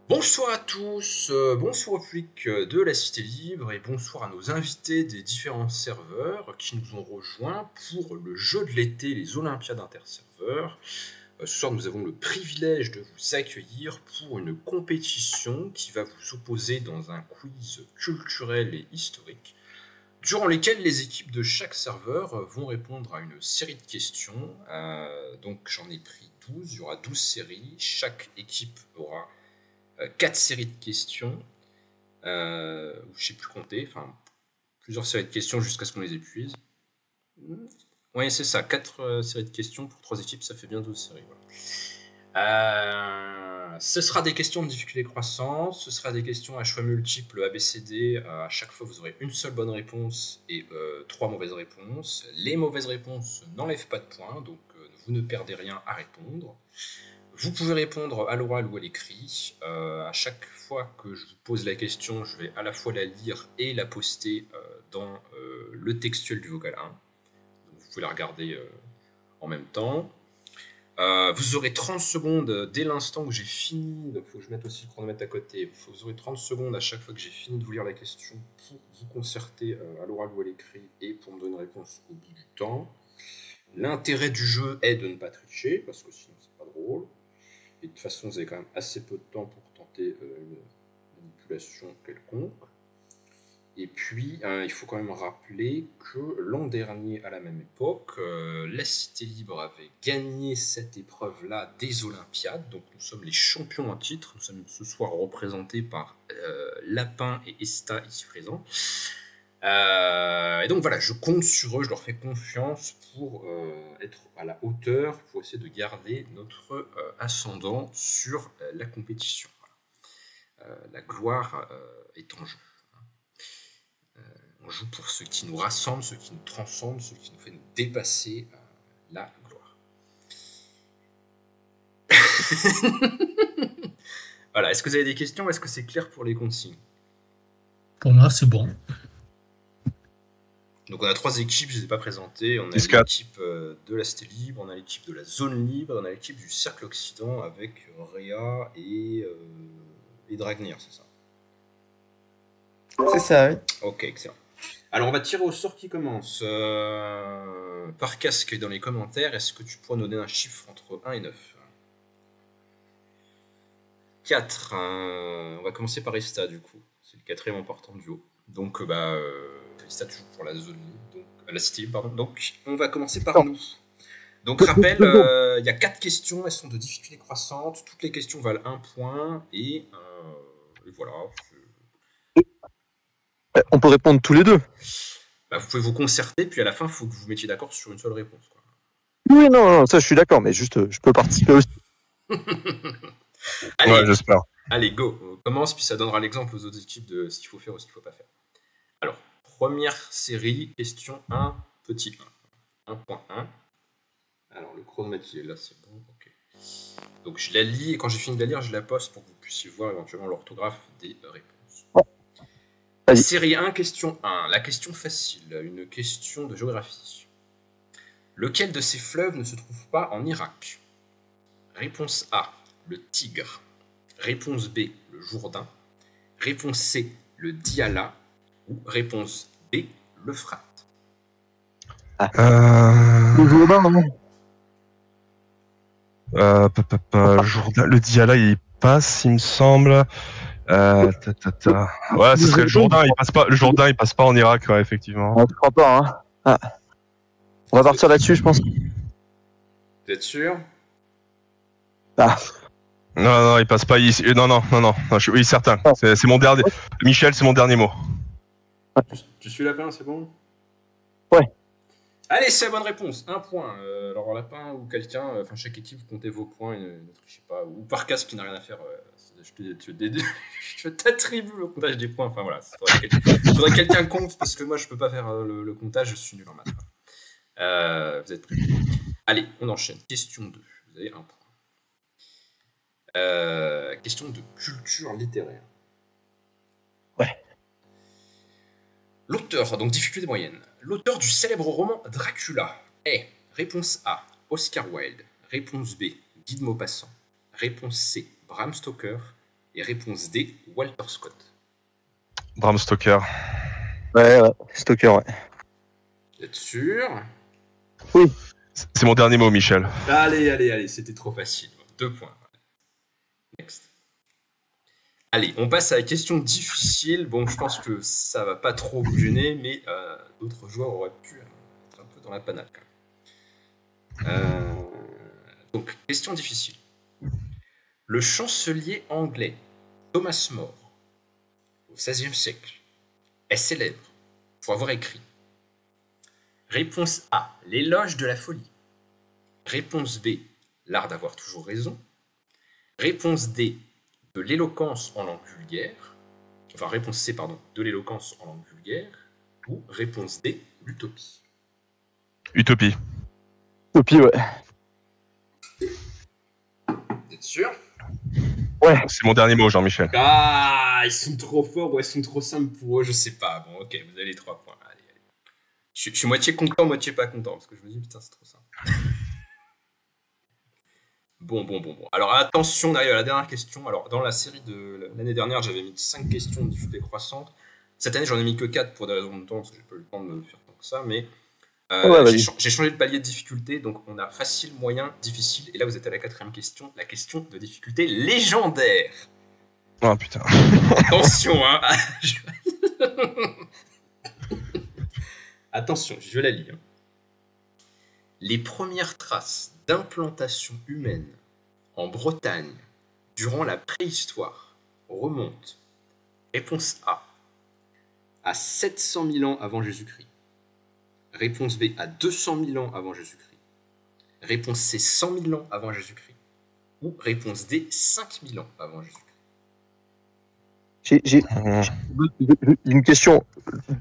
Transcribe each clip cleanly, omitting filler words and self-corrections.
Bonsoir à tous, bonsoir au public de la Cité Libre et bonsoir à nos invités des différents serveurs qui nous ont rejoints pour le jeu de l'été, les Olympiades interserveurs. Ce soir, nous avons le privilège de vous accueillir pour une compétition qui va vous opposer dans un quiz culturel et historique, durant lesquels les équipes de chaque serveur vont répondre à une série de questions. Donc j'en ai pris 12, il y aura 12 séries, chaque équipe aura 4 séries de questions, ou je ne sais plus compter, enfin plusieurs séries de questions jusqu'à ce qu'on les épuise. Oui, c'est ça, 4 séries de questions pour 3 équipes, ça fait bien 12 séries. Voilà. Ce sera des questions de difficulté croissante, ce sera des questions à choix multiples ABCD. À chaque fois, vous aurez une seule bonne réponse et 3 mauvaises réponses. Les mauvaises réponses n'enlèvent pas de points, donc vous ne perdez rien à répondre. Vous pouvez répondre à l'oral ou à l'écrit. À chaque fois que je vous pose la question, je vais à la fois la lire et la poster dans le textuel du vocal 1. Donc vous pouvez la regarder en même temps. Vous aurez 30 secondes dès l'instant où j'ai fini. Donc il faut que je mette aussi le chronomètre à côté. Vous aurez 30 secondes à chaque fois que j'ai fini de vous lire la question pour vous concerter à l'oral ou à l'écrit et pour me donner une réponse au bout du temps. L'intérêt du jeu est de ne pas tricher parce que sinon c'est pas drôle. Et de toute façon, vous avez quand même assez peu de temps pour tenter une manipulation quelconque. Et puis, il faut quand même rappeler que l'an dernier, à la même époque, la Cité Libre avait gagné cette épreuve-là des Olympiades. Donc, nous sommes les champions en titre. Nous sommes ce soir représentés par Lapin et Esta ici présents. Et donc voilà, je compte sur eux, je leur fais confiance pour être à la hauteur, pour essayer de garder notre ascendant sur la compétition. Voilà. La gloire est en jeu. On joue pour ce qui nous rassemble, ce qui nous transcende, ce qui nous fait nous dépasser la gloire. Voilà, est-ce que vous avez des questions ou est-ce que c'est clair pour les consignes? Pour moi, c'est bon. Donc on a 3 équipes, je ne les ai pas présentées. On a l'équipe de la Cité Libre, on a l'équipe de la Zone Libre, on a l'équipe du Cercle Occident avec Réa et Dragnir, c'est ça? C'est ça, oui. Ok, excellent. Alors on va tirer au sort qui commence. Par casque dans les commentaires, est-ce que tu pourrais nous donner un chiffre entre 1 et 9? 4. On va commencer par Esta du coup. C'est le 4e important du haut. Donc Esta toujours pour la zone libre, donc la Cité Libre, pardon. Donc on va commencer par nous. Donc rappel, il y a 4 questions, elles sont de difficulté croissante. Toutes les questions valent 1 point et voilà. On peut répondre tous les deux. Vous pouvez vous concerter, puis à la fin, il faut que vous vous mettiez d'accord sur une seule réponse. Quoi. Oui, non, ça je suis d'accord, mais juste, je peux participer aussi. Allez, ouais, j'espère. Allez, go, on commence, puis ça donnera l'exemple aux autres équipes de ce qu'il faut faire ou ce qu'il ne faut pas faire. Alors, première série, question 1, petit 1. 1.1. Alors, le chronomètre, il est là, c'est bon, ok. Donc, je la lis, et quand j'ai fini de la lire, je la poste pour que vous puissiez voir éventuellement l'orthographe des réponses. Ouais. Série 1, question 1. La question facile, une question de géographie. Lequel de ces fleuves ne se trouve pas en Irak? Réponse A, le Tigre. Réponse B, le Jourdain. Réponse C, le Diyala. Ou réponse B, l'Euphrate. Le Jourdain, non? Jourdain, le Diyala, il passe, il me semble. Ouais, ce serait le Jourdain. Le Jourdain, il passe pas en Irak, ouais, effectivement. Je crois pas, hein. Ah. On va partir là-dessus, je pense. Vous êtes sûr? Ah. Non, il passe pas ici. Non, je suis certain. C'est mon dernier. Michel, c'est mon dernier mot. Tu suis Lapin, c'est bon? Ouais. Allez, c'est la bonne réponse. 1 point. Alors, Lapin ou quelqu'un, enfin, chaque équipe, vous comptez vos points, ne trichez pas. Ou par casque qui n'a rien à faire. Je t'attribue le comptage des points. Enfin, voilà. Il faudrait quelqu'un compte, parce que moi, je peux pas faire le comptage, je suis nul en maths. Vous êtes prêts? Allez, on enchaîne. Question 2. Vous avez 1 point. Question de culture littéraire. Ouais. L'auteur, donc difficulté moyenne. L'auteur du célèbre roman Dracula est réponse A, Oscar Wilde. Réponse B, Guy de Maupassant. Réponse C, Bram Stoker. Et réponse D, Walter Scott. Bram Stoker. Ouais, Stoker, ouais. Vous êtes sûr? C'est mon dernier mot, Michel. Allez, c'était trop facile. 2 points. Next. Allez, on passe à la question difficile. Bon, je pense que ça va pas trop vous gêner, mais d'autres joueurs auraient pu être un peu dans la panade. Donc, question difficile. Le chancelier anglais Thomas More, au XVIe siècle, est célèbre pour avoir écrit réponse A, l'éloge de la folie. Réponse B, l'art d'avoir toujours raison. Réponse D, de l'éloquence en langue vulgaire. Enfin, réponse C, pardon, de l'éloquence en langue vulgaire. Ou réponse D, l'utopie. Utopie. Utopie, ouais. Vous êtes sûr? Ouais. C'est mon dernier mot, Jean-Michel. Ah, ils sont trop forts ou elles sont trop simples pour eux, je sais pas. Bon, ok, vous avez les 3 points. Allez. Je suis moitié content, moitié pas content, parce que je me dis, putain, c'est trop simple. Bon. Alors, attention, on arrive à la dernière question. Alors, dans la série de l'année dernière, j'avais mis 5 questions de difficulté croissante. Cette année, j'en ai mis que 4 pour des raisons de temps, parce que j'ai pas eu le temps de me faire tant que ça, mais j'ai changé de palier de difficulté, donc on a facile, moyen, difficile, et là, vous êtes à la 4e question, la question de difficulté légendaire. Oh putain. Attention, hein. Attention, je la lis. Hein. Les premières traces d'implantation humaine en Bretagne durant la préhistoire remontent. Réponse A, à 700 000 ans avant Jésus-Christ. Réponse B, à 200 000 ans avant Jésus-Christ. Réponse C, 100 000 ans avant Jésus-Christ. Ou réponse D, 5 000 ans avant Jésus-Christ. J'ai une question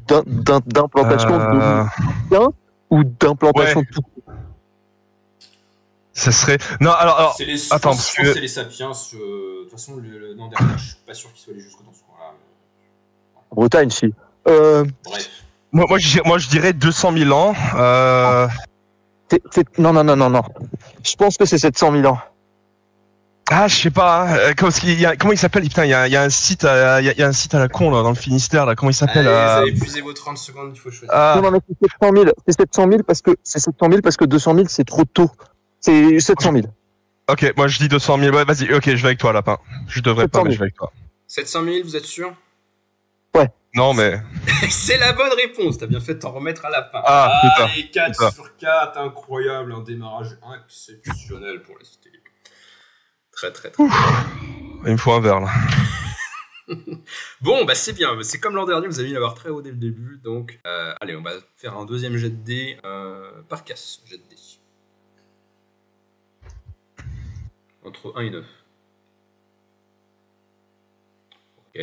d'implantation de ou d'implantation de tout. Ça serait. Non, alors c'est les, attends, parce que c'est les sapiens. De toute façon, le nom dernier, je suis pas sûr qu'ils soient allés jusque dans ce coin-là. En Bretagne, si. Bref. Moi, je dirais 200 000 ans. Non. Je pense que c'est 700 000 ans. Ah, je sais pas. Comment il s'appelle? Putain, il y a un site, il y a un site à la con là dans le Finistère là. Comment il s'appelle? Allez, vous avez épuisé vos 30 secondes. Il faut choisir. Non, mais c'est 700 000. C'est 700 000 parce que 200 000 c'est trop tôt. C'est 700 000. Ok, moi je dis 200 000. Ouais, vas-y. Ok, je vais avec toi, lapin. Je devrais pas, mais je vais avec toi. 700 000, vous êtes sûr? Ouais. Non, mais. C'est la bonne réponse. T'as bien fait de t'en remettre à lapin. Ah, putain. Et 4 sur 4, incroyable, un démarrage exceptionnel pour la cité. Très. Il me faut un verre là. Bon, bah c'est bien. C'est comme l'an dernier, vous avez mis l'avoir très haut dès le début. Donc, allez, on va faire un deuxième jet de dés par casse. Jet de dés. Entre 1 et 9. Ok.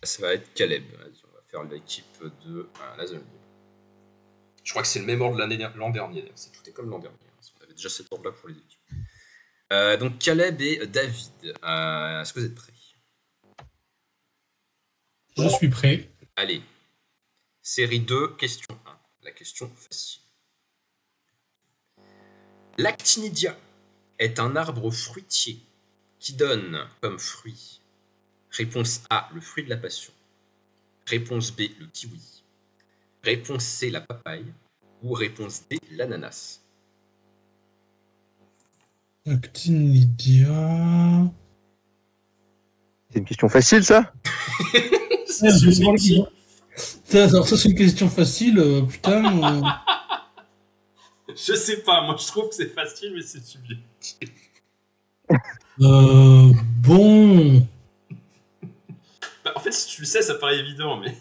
Ça va être Caleb. Vas-y, on va faire l'équipe de la zone. Je crois que c'est le même ordre l'an dernier. Tout est comme l'an dernier. On avait déjà cet ordre-là pour les équipes. Donc Caleb et David. Est-ce que vous êtes prêts? Je suis prêt. Allez. Série 2, question 1. La question facile. L'actinidia est un arbre fruitier qui donne comme fruit. Réponse A, le fruit de la passion. Réponse B, le kiwi. Réponse C, la papaye. Ou réponse D, l'ananas. Actinidia. C'est une question facile, ça? C'est subjectif. Alors ça c'est une question facile, putain. Je sais pas, moi je trouve que c'est facile, mais c'est subjectif. Bon. Bah, en fait, si tu le sais, ça paraît évident, mais...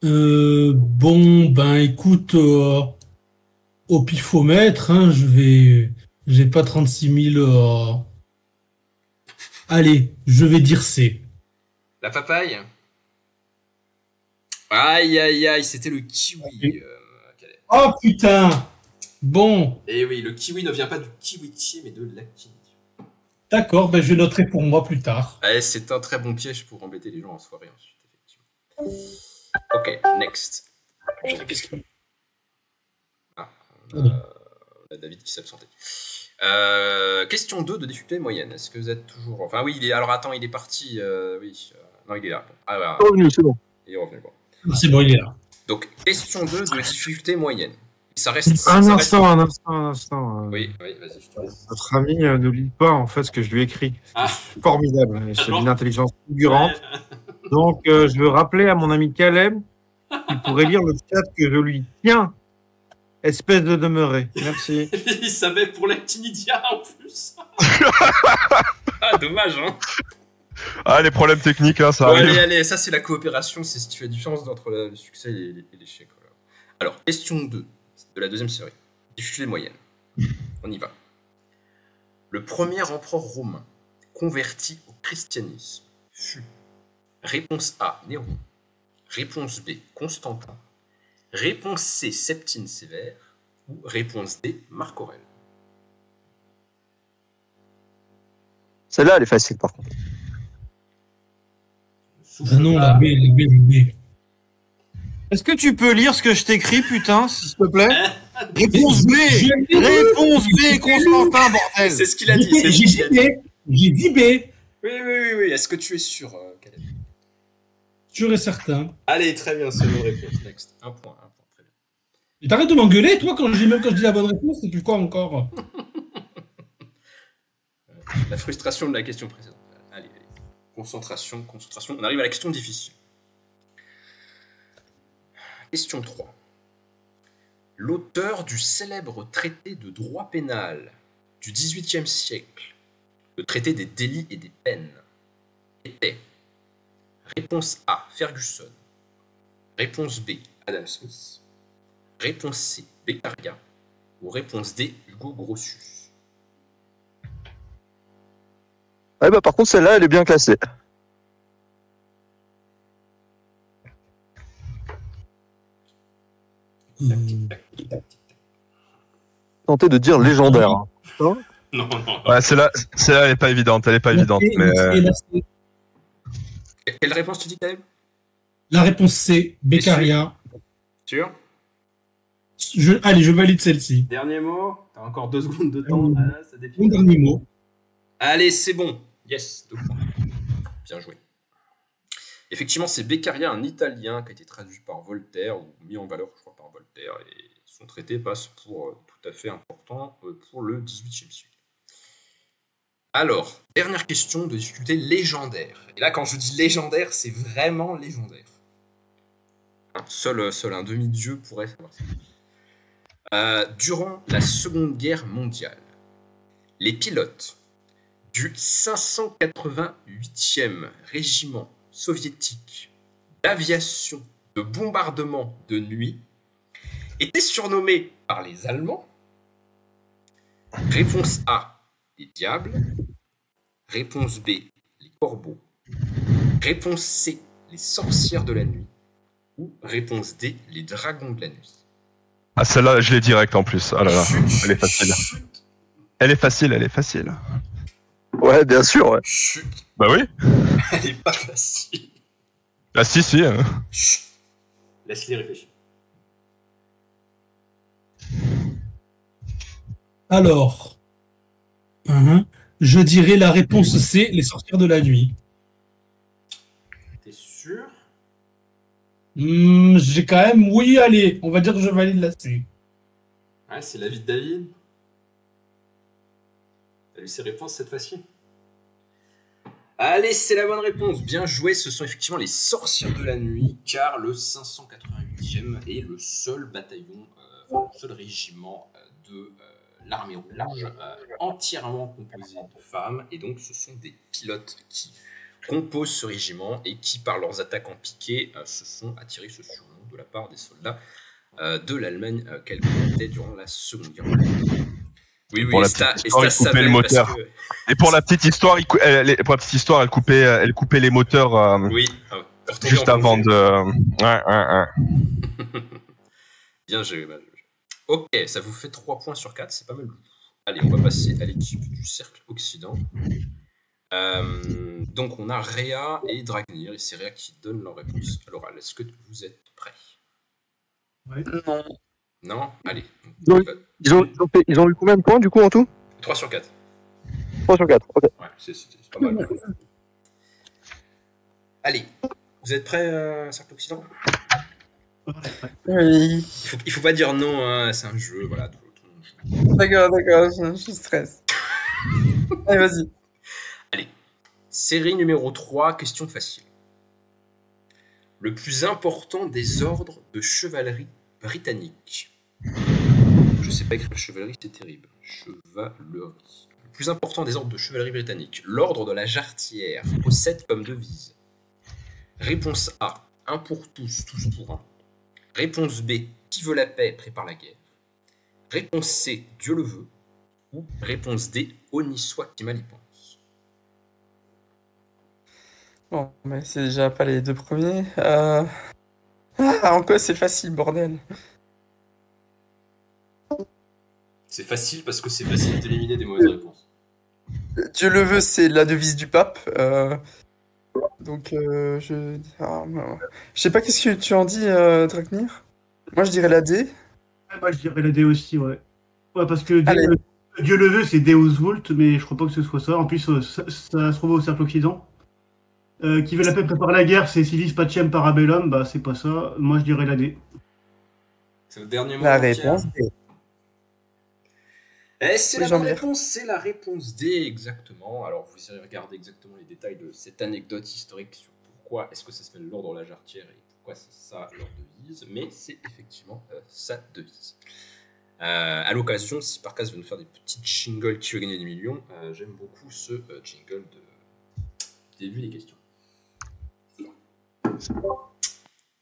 Bon, ben écoute, au pifomètre, hein, j'ai pas 36 000. Allez, je vais dire C. La papaye? Aïe, c'était le kiwi. Oh putain! Bon. Et oui, le kiwi ne vient pas du kiwitier, mais de l'actinidia. D'accord, ben je noterai pour moi plus tard. Allez, c'est un très bon piège pour embêter les gens en soirée ensuite, effectivement. Ok, next. On a David qui s'est absenté. Question 2 de difficulté moyenne. Est-ce que vous êtes toujours... Enfin oui, alors attends, il est parti. Oui. Non, il est là. Bon. Ah, voilà. Revenu, c'est bon. Il est revenu. Bon. C'est bon, il est là. Donc, question 2 de difficulté moyenne. Ça reste... Un ça instant. Oui, vas-y, je te laisse. Votre ami ne lit pas en fait ce que je lui écris. Ah. C'est formidable. C'est Alors d'une intelligence fulgurante. Donc, je veux rappeler à mon ami Caleb qu'il pourrait lire le chat que je lui tiens. Espèce de demeuré. Merci. Il savait pour l'actinidia en plus. Ah, dommage, hein. Ah, les problèmes techniques, hein, ça Bon, arrive. allez, ça c'est la coopération, c'est ce qui fait la différence entre le succès et l'échec. Voilà. Alors, question 2 de la deuxième série. Difficulté moyenne. On y va. Le premier empereur romain converti au christianisme fut réponse A, Néron. Réponse B, Constantin. Réponse C, Septime Sévère. Ou réponse D, Marc Aurèle. Celle-là, elle est facile, par contre. Ah non, la B. Est-ce que tu peux lire ce que je t'écris, putain, s'il te plaît? Hein? Réponse B. Réponse B, Constantin, bordel. C'est ce qu'il a dit. C'est ce J'ai qu'il a dit dit. B. J'ai dit B. Oui. Est-ce que tu es sûr, Caleb? Sûr et certain. Allez, très bien, c'est bonne réponse. Next. Un point, très bien. Et t'arrêtes de m'engueuler, toi, même quand je dis la bonne réponse, c'est plus quoi encore? La frustration de la question précédente. Allez. Concentration. On arrive à la question difficile. Question 3. L'auteur du célèbre traité de droit pénal du XVIIIe siècle, le traité des délits et des peines, était réponse A, Ferguson. Réponse B, Adam Smith. Réponse C, Beccaria. Ou réponse D, Hugo Grotius. Ouais, bah, par contre, celle-là, elle est bien classée. Tenter de dire légendaire. Hein. Non. Ouais, celle-là, elle est pas évidente. Mais... Quelle réponse tu dis, Caleb? La réponse C, Beccaria. Sûr? Allez, je valide celle-ci. Dernier mot. T'as encore 2 secondes de temps. Ah, ça Mon défile. dernier mot. Allez, c'est bon. Yes, 2 points. Bien joué. Effectivement, c'est Beccaria, un Italien qui a été traduit par Voltaire, ou mis en valeur, je crois, par Voltaire, et son traité passe pour tout à fait important pour le XVIIIe siècle. Alors, dernière question de difficulté légendaire. Et là, quand je dis légendaire, c'est vraiment légendaire. Hein, seul un demi-dieu pourrait savoir ça. Durant la Seconde Guerre mondiale, les pilotes du 588e régiment soviétique d'aviation de bombardement de nuit étaient surnommés par les Allemands. Réponse A, les diables. Réponse B, les corbeaux. Réponse C, les sorcières de la nuit. Ou réponse D, les dragons de la nuit. Ah, celle-là, je l'ai direct en plus. Ah là là, Chut, elle est facile. chut, Elle est facile. Ouais, bien sûr, ouais. chut. Bah oui. Elle est pas facile. Ah si. Chut. Laisse-les réfléchir. Alors, je dirais la réponse C, les sorcières de la nuit. T'es sûr? J'ai quand même... Oui, allez, on va dire que je valide la C. Ouais, c'est l'avis de David. T'as eu ses réponses cette fois-ci? Allez, c'est la bonne réponse. Bien joué, ce sont effectivement les sorcières de la nuit, car le 588e est le seul bataillon, le seul régiment de l'armée rouge entièrement composé de femmes, et donc ce sont des pilotes qui composent ce régiment et qui, par leurs attaques en piqué, se sont attirés ce surnom de la part des soldats de l'Allemagne qu'elle combattait durant la Seconde Guerre mondiale. Oui, Pour la Esta petite histoire, il coupait savait le moteur. parce que... Et pour la petite histoire, elle coupait les moteurs Oui, pour tomber juste en avant congé. de. Ouais. Bien joué. Ok, ça vous fait 3 points sur 4, c'est pas mal. Allez, on va passer à l'équipe du Cercle Occident. Donc on a Réa et Dragnir, et c'est Réa qui donne leur réponse à l'oral. Est-ce que vous êtes prêts? Ouais. Non. Non? Allez. Ils ont- ils ont eu combien de points du coup en tout? 3 sur 4. 3 sur 4. Ok. Ouais, c'est pas mal. Allez, vous êtes prêts, Cercle Occident? Oui. Il faut pas dire non, hein, c'est un jeu, voilà. Tout le monde joue. D'accord, je stresse. Allez, vas-y. Série numéro 3, question facile. Le plus important des ordres de chevalerie britannique. Je sais pas écrire chevalerie, c'est terrible. Chevalerie. Le plus important des ordres de chevalerie britannique. L'ordre de la Jarretière possède comme devise. Réponse A, un pour tous, tous pour un. Réponse B, qui veut la paix prépare la guerre. Réponse C, Dieu le veut. Ou réponse D, honni soit qui mal y pense. Bon, mais c'est déjà pas les deux premiers. En quoi c'est facile, bordel? C'est facile parce que c'est facile d'éliminer des mauvaises réponses. Dieu le veut, c'est la devise du pape. Donc, je sais pas qu'est-ce que tu en dis, Dragnir. Moi, je dirais la D. Moi, je dirais la D aussi, ouais. Ouais, parce que Allez. Dieu le veut, c'est Deus Vult, mais je crois pas que ce soit ça. En plus, ça se trouve au Cercle Occident. Qui veut la paix prépare la guerre, c'est Civis Pacem Parabellum, bah c'est pas ça. Moi, je dirais la D. C'est le dernier mot. La Pierre. réponse D. Et c'est Oui, la bonne Jean-Pierre. réponse, c'est la réponse D, exactement. Alors, vous irez regarder exactement les détails de cette anecdote historique sur pourquoi est-ce que ça s'appelle l'ordre de la Jarretière et pourquoi c'est ça leur devise, mais c'est effectivement sa devise. À l'occasion, si par cas vous veut nous faire des petites jingles qui veut gagner des millions, j'aime beaucoup ce jingle de début des questions.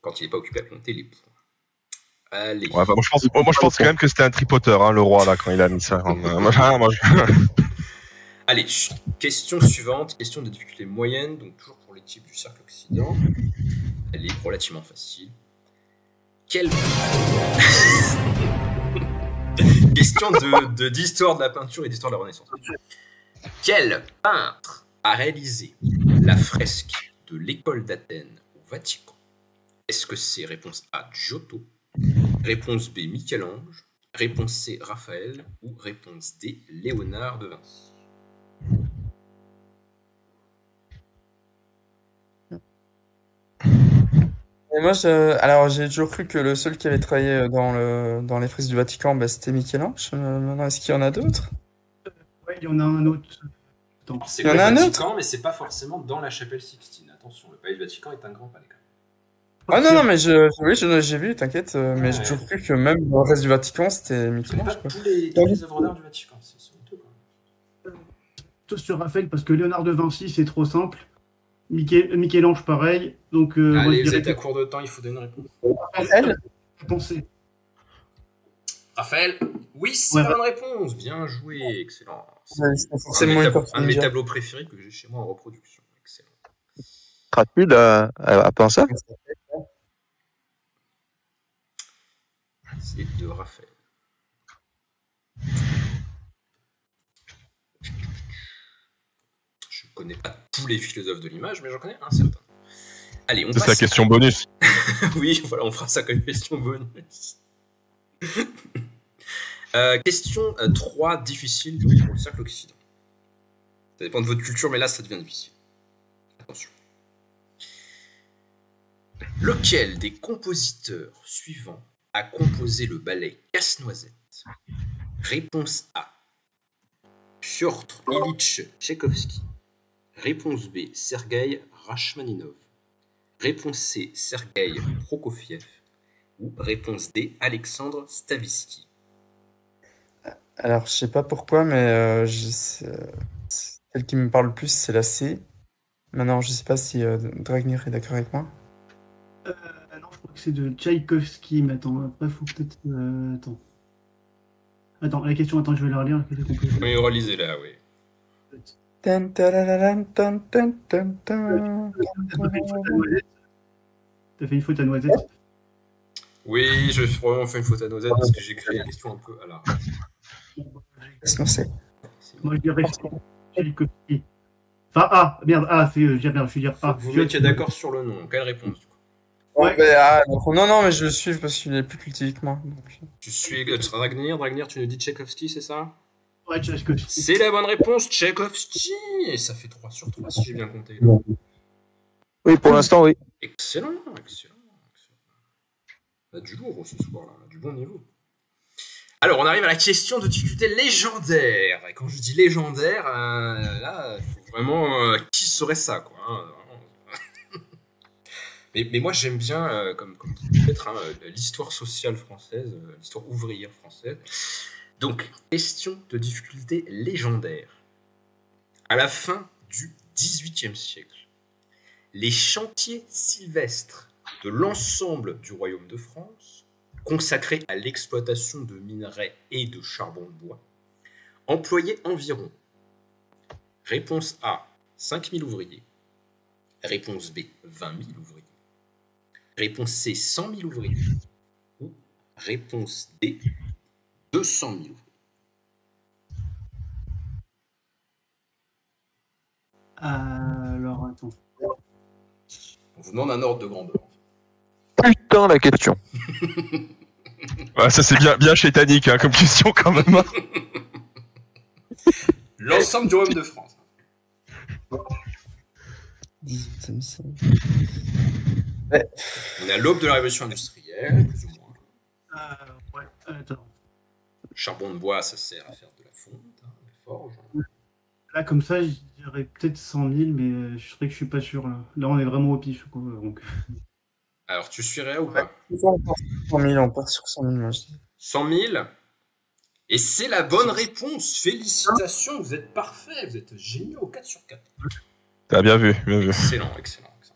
Quand il n'est pas occupé à compter les points. Allez. Ouais, bah, moi, je pense quand même que c'était un tripoteur, hein, le roi, là, quand il a mis ça. Allez, question suivante, question de difficulté moyenne, donc toujours pour l'équipe du Cercle Occident. Elle est relativement facile. Quelle question d'histoire de la peinture et d'histoire de la Renaissance. Quel peintre a réalisé la fresque de l'école d'Athènes au Vatican? Est-ce que c'est réponse A, Giotto, réponse B, Michel-Ange, réponse C, Raphaël ou réponse D, Léonard de Vinci? Et moi, alors, j'ai toujours cru que le seul qui avait travaillé dans les fresques du Vatican, bah, c'était Michel-Ange. Maintenant, est-ce qu'il y en a d'autres? Ouais, il y en a un autre. Attends. C'est Il y en le a un Vatican, mais c'est pas forcément dans la chapelle Sixtine. Attention, le palais du Vatican est un grand palais quand même. Ah non, mais oui, j'ai vu, t'inquiète, mais j'ai Ouais. toujours cru que même dans le reste du Vatican, c'était Je connais Michel-Ange, pas quoi. toutes les œuvres d'art du Vatican, c'est honteux quand même. Tout sur Raphaël, parce que Léonard de Vinci, c'est trop simple. Michel-Ange, pareil. Donc, moi, Allez, je vous dirais êtes à court de temps, il faut donner une réponse. Raphaël? penser. Raphaël, oui, c'est Ouais. la bonne réponse. Bien joué, excellent. Ouais, c'est un forcément de mes important un de de mes dire. tableaux préférés que j'ai chez moi en reproduction. Excellent. Rapide à penser. C'est de Raphaël. Je ne connais pas tous les philosophes de l'image, mais j'en connais un certain. Allez, on C'est passe. la question bonus. Oui, voilà, on fera ça comme question bonus. Question 3, difficile donc, pour le Cercle Occident. Ça dépend de votre culture, mais là, ça devient difficile. Attention. Lequel des compositeurs suivants a composé le ballet Casse-Noisette? Réponse A, Piotr Ilyich Tchaïkovski. Réponse B, Sergueï Rachmaninov. Réponse C, Sergueï Prokofiev. Ou réponse D, Alexandre Stavisky. Alors, je sais pas pourquoi, mais celle qui me parle le plus, c'est la C. Maintenant, je sais pas si Dragnir est d'accord avec moi. Non, je crois que c'est de Tchaïkovski, mais attends, après, faut peut-être. Attends, la question, attends, je vais la relire. Oui, relisez-la, oui. Tan, tarararan, tan, tan, tan, tan. T'as fait une faute à Noisette. Oui, je vais probablement faire une faute à Noisette parce que j'ai créé la question un peu à la. Laisse-moi c'est. Moi, je dirais Tchaïkovski. Enfin, A, merde, A, c'est. Je vais dire A. Vous vous mettiez d'accord sur le nom. Quelle réponse du coup? Ouais. Non, mais je le suis parce qu'il est plus cultivé que moi. Donc. Tu suis Dragnir. Dragnir, tu nous dis Tchaïkovski, c'est ça? Ouais, Tchaïkovski. C'est la bonne réponse, Tchaïkovski. Et ça fait 3 sur 3 si j'ai bien compté. Oui, pour l'instant, oui. Excellent. On a du lourd ce soir, là. On a du bon niveau. Alors, on arrive à la question de difficulté légendaire. Et quand je dis légendaire, là, il faut vraiment... qui serait ça, quoi, hein. Mais moi, j'aime bien, comme peut-être, l'histoire sociale française, l'histoire ouvrière française. Donc, question de difficulté légendaire. À la fin du XVIIIe siècle, les chantiers sylvestres de l'ensemble du royaume de France, consacrés à l'exploitation de minerais et de charbon de bois, employaient environ, réponse A, 5000 ouvriers, réponse B, 20 000 ouvriers, réponse C, 100 000 ouvriers, ou réponse D, 200 000 ouvriers. Alors, attends. On vous demande un ordre de grandeur. Putain, la question. Ouais, ça c'est bien chétanique hein, comme question quand même. Hein. L'ensemble du royaume de France. 18e siècle. On est à l'aube de la révolution industrielle, plus ou moins. Ouais, attends. Charbon de bois, ça sert à faire de la fonte, des forges. Là, comme ça, je dirais peut-être 100 000, mais je serais que je suis pas sûr. Là, on est vraiment au pif, quoi. Donc... Alors, tu suivrais ou pas? On part sur 100 000, moi je dis. 100 000. Et c'est la bonne réponse. Félicitations, vous êtes parfait, vous êtes géniaux, 4 sur 4. T'as bien vu. Excellent.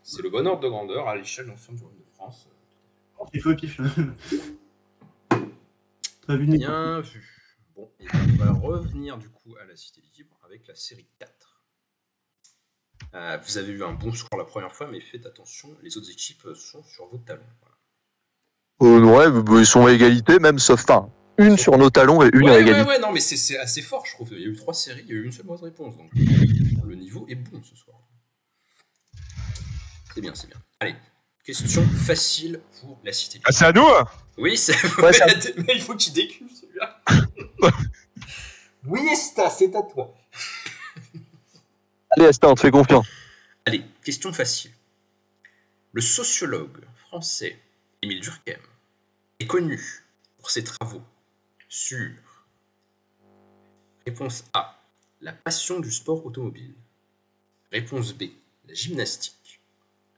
C'est le bon ordre de grandeur à l'échelle de l'ensemble du royaume de France. Il faut au pif, là. T'as vu, Bien vu. Bon, et on va revenir du coup à la Cité Libre avec la série 4. Vous avez eu un bon score la première fois, mais faites attention, les autres équipes sont sur vos talons. Voilà. Ouais, ils sont à égalité, même sauf une sur nos talons et une à égalité. Ouais, non, mais c'est assez fort, je trouve. Il y a eu 3 séries, il y a eu une seule bonne réponse. Donc le niveau est bon ce soir. C'est bien. Allez, question facile pour la Cité Libre. Ah, c'est à nous hein. Oui, c'est Ouais, ça- mais il faut qu'il décuve celui-là. Oui, Esta, c'est à toi. Allez, Asta, on te fait confiance. Allez, question facile. Le sociologue français Émile Durkheim est connu pour ses travaux sur réponse A, la passion du sport automobile. Réponse B, la gymnastique.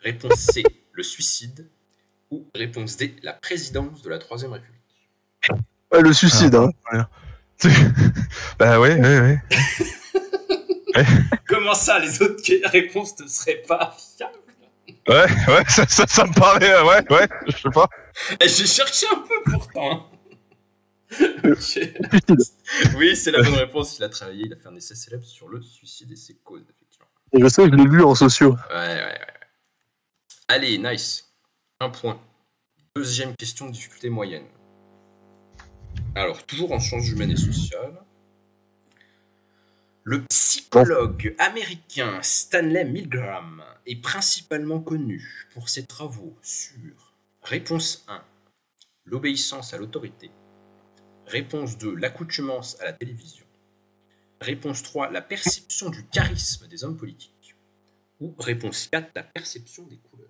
Réponse C, le suicide. Ou réponse D, la présidence de la Troisième République. Ouais, le suicide, hein. Bah ouais. Comment ça, les autres réponses ne seraient pas fiables? Ouais, ça me paraît, ouais, je sais pas. J'ai cherché un peu pourtant. Oui, c'est la bonne réponse. Il a travaillé, il a fait un essai célèbre sur le suicide et ses causes, effectivement. Et je sais que je l'ai lu en sociaux. Ouais. Allez, nice. 1 point. Deuxième question de difficulté moyenne. Alors, toujours en sciences humaines et sociales. Le psychologue américain Stanley Milgram est principalement connu pour ses travaux sur réponse 1, l'obéissance à l'autorité, réponse 2, l'accoutumance à la télévision, réponse 3, la perception du charisme des hommes politiques, ou réponse 4, la perception des couleurs.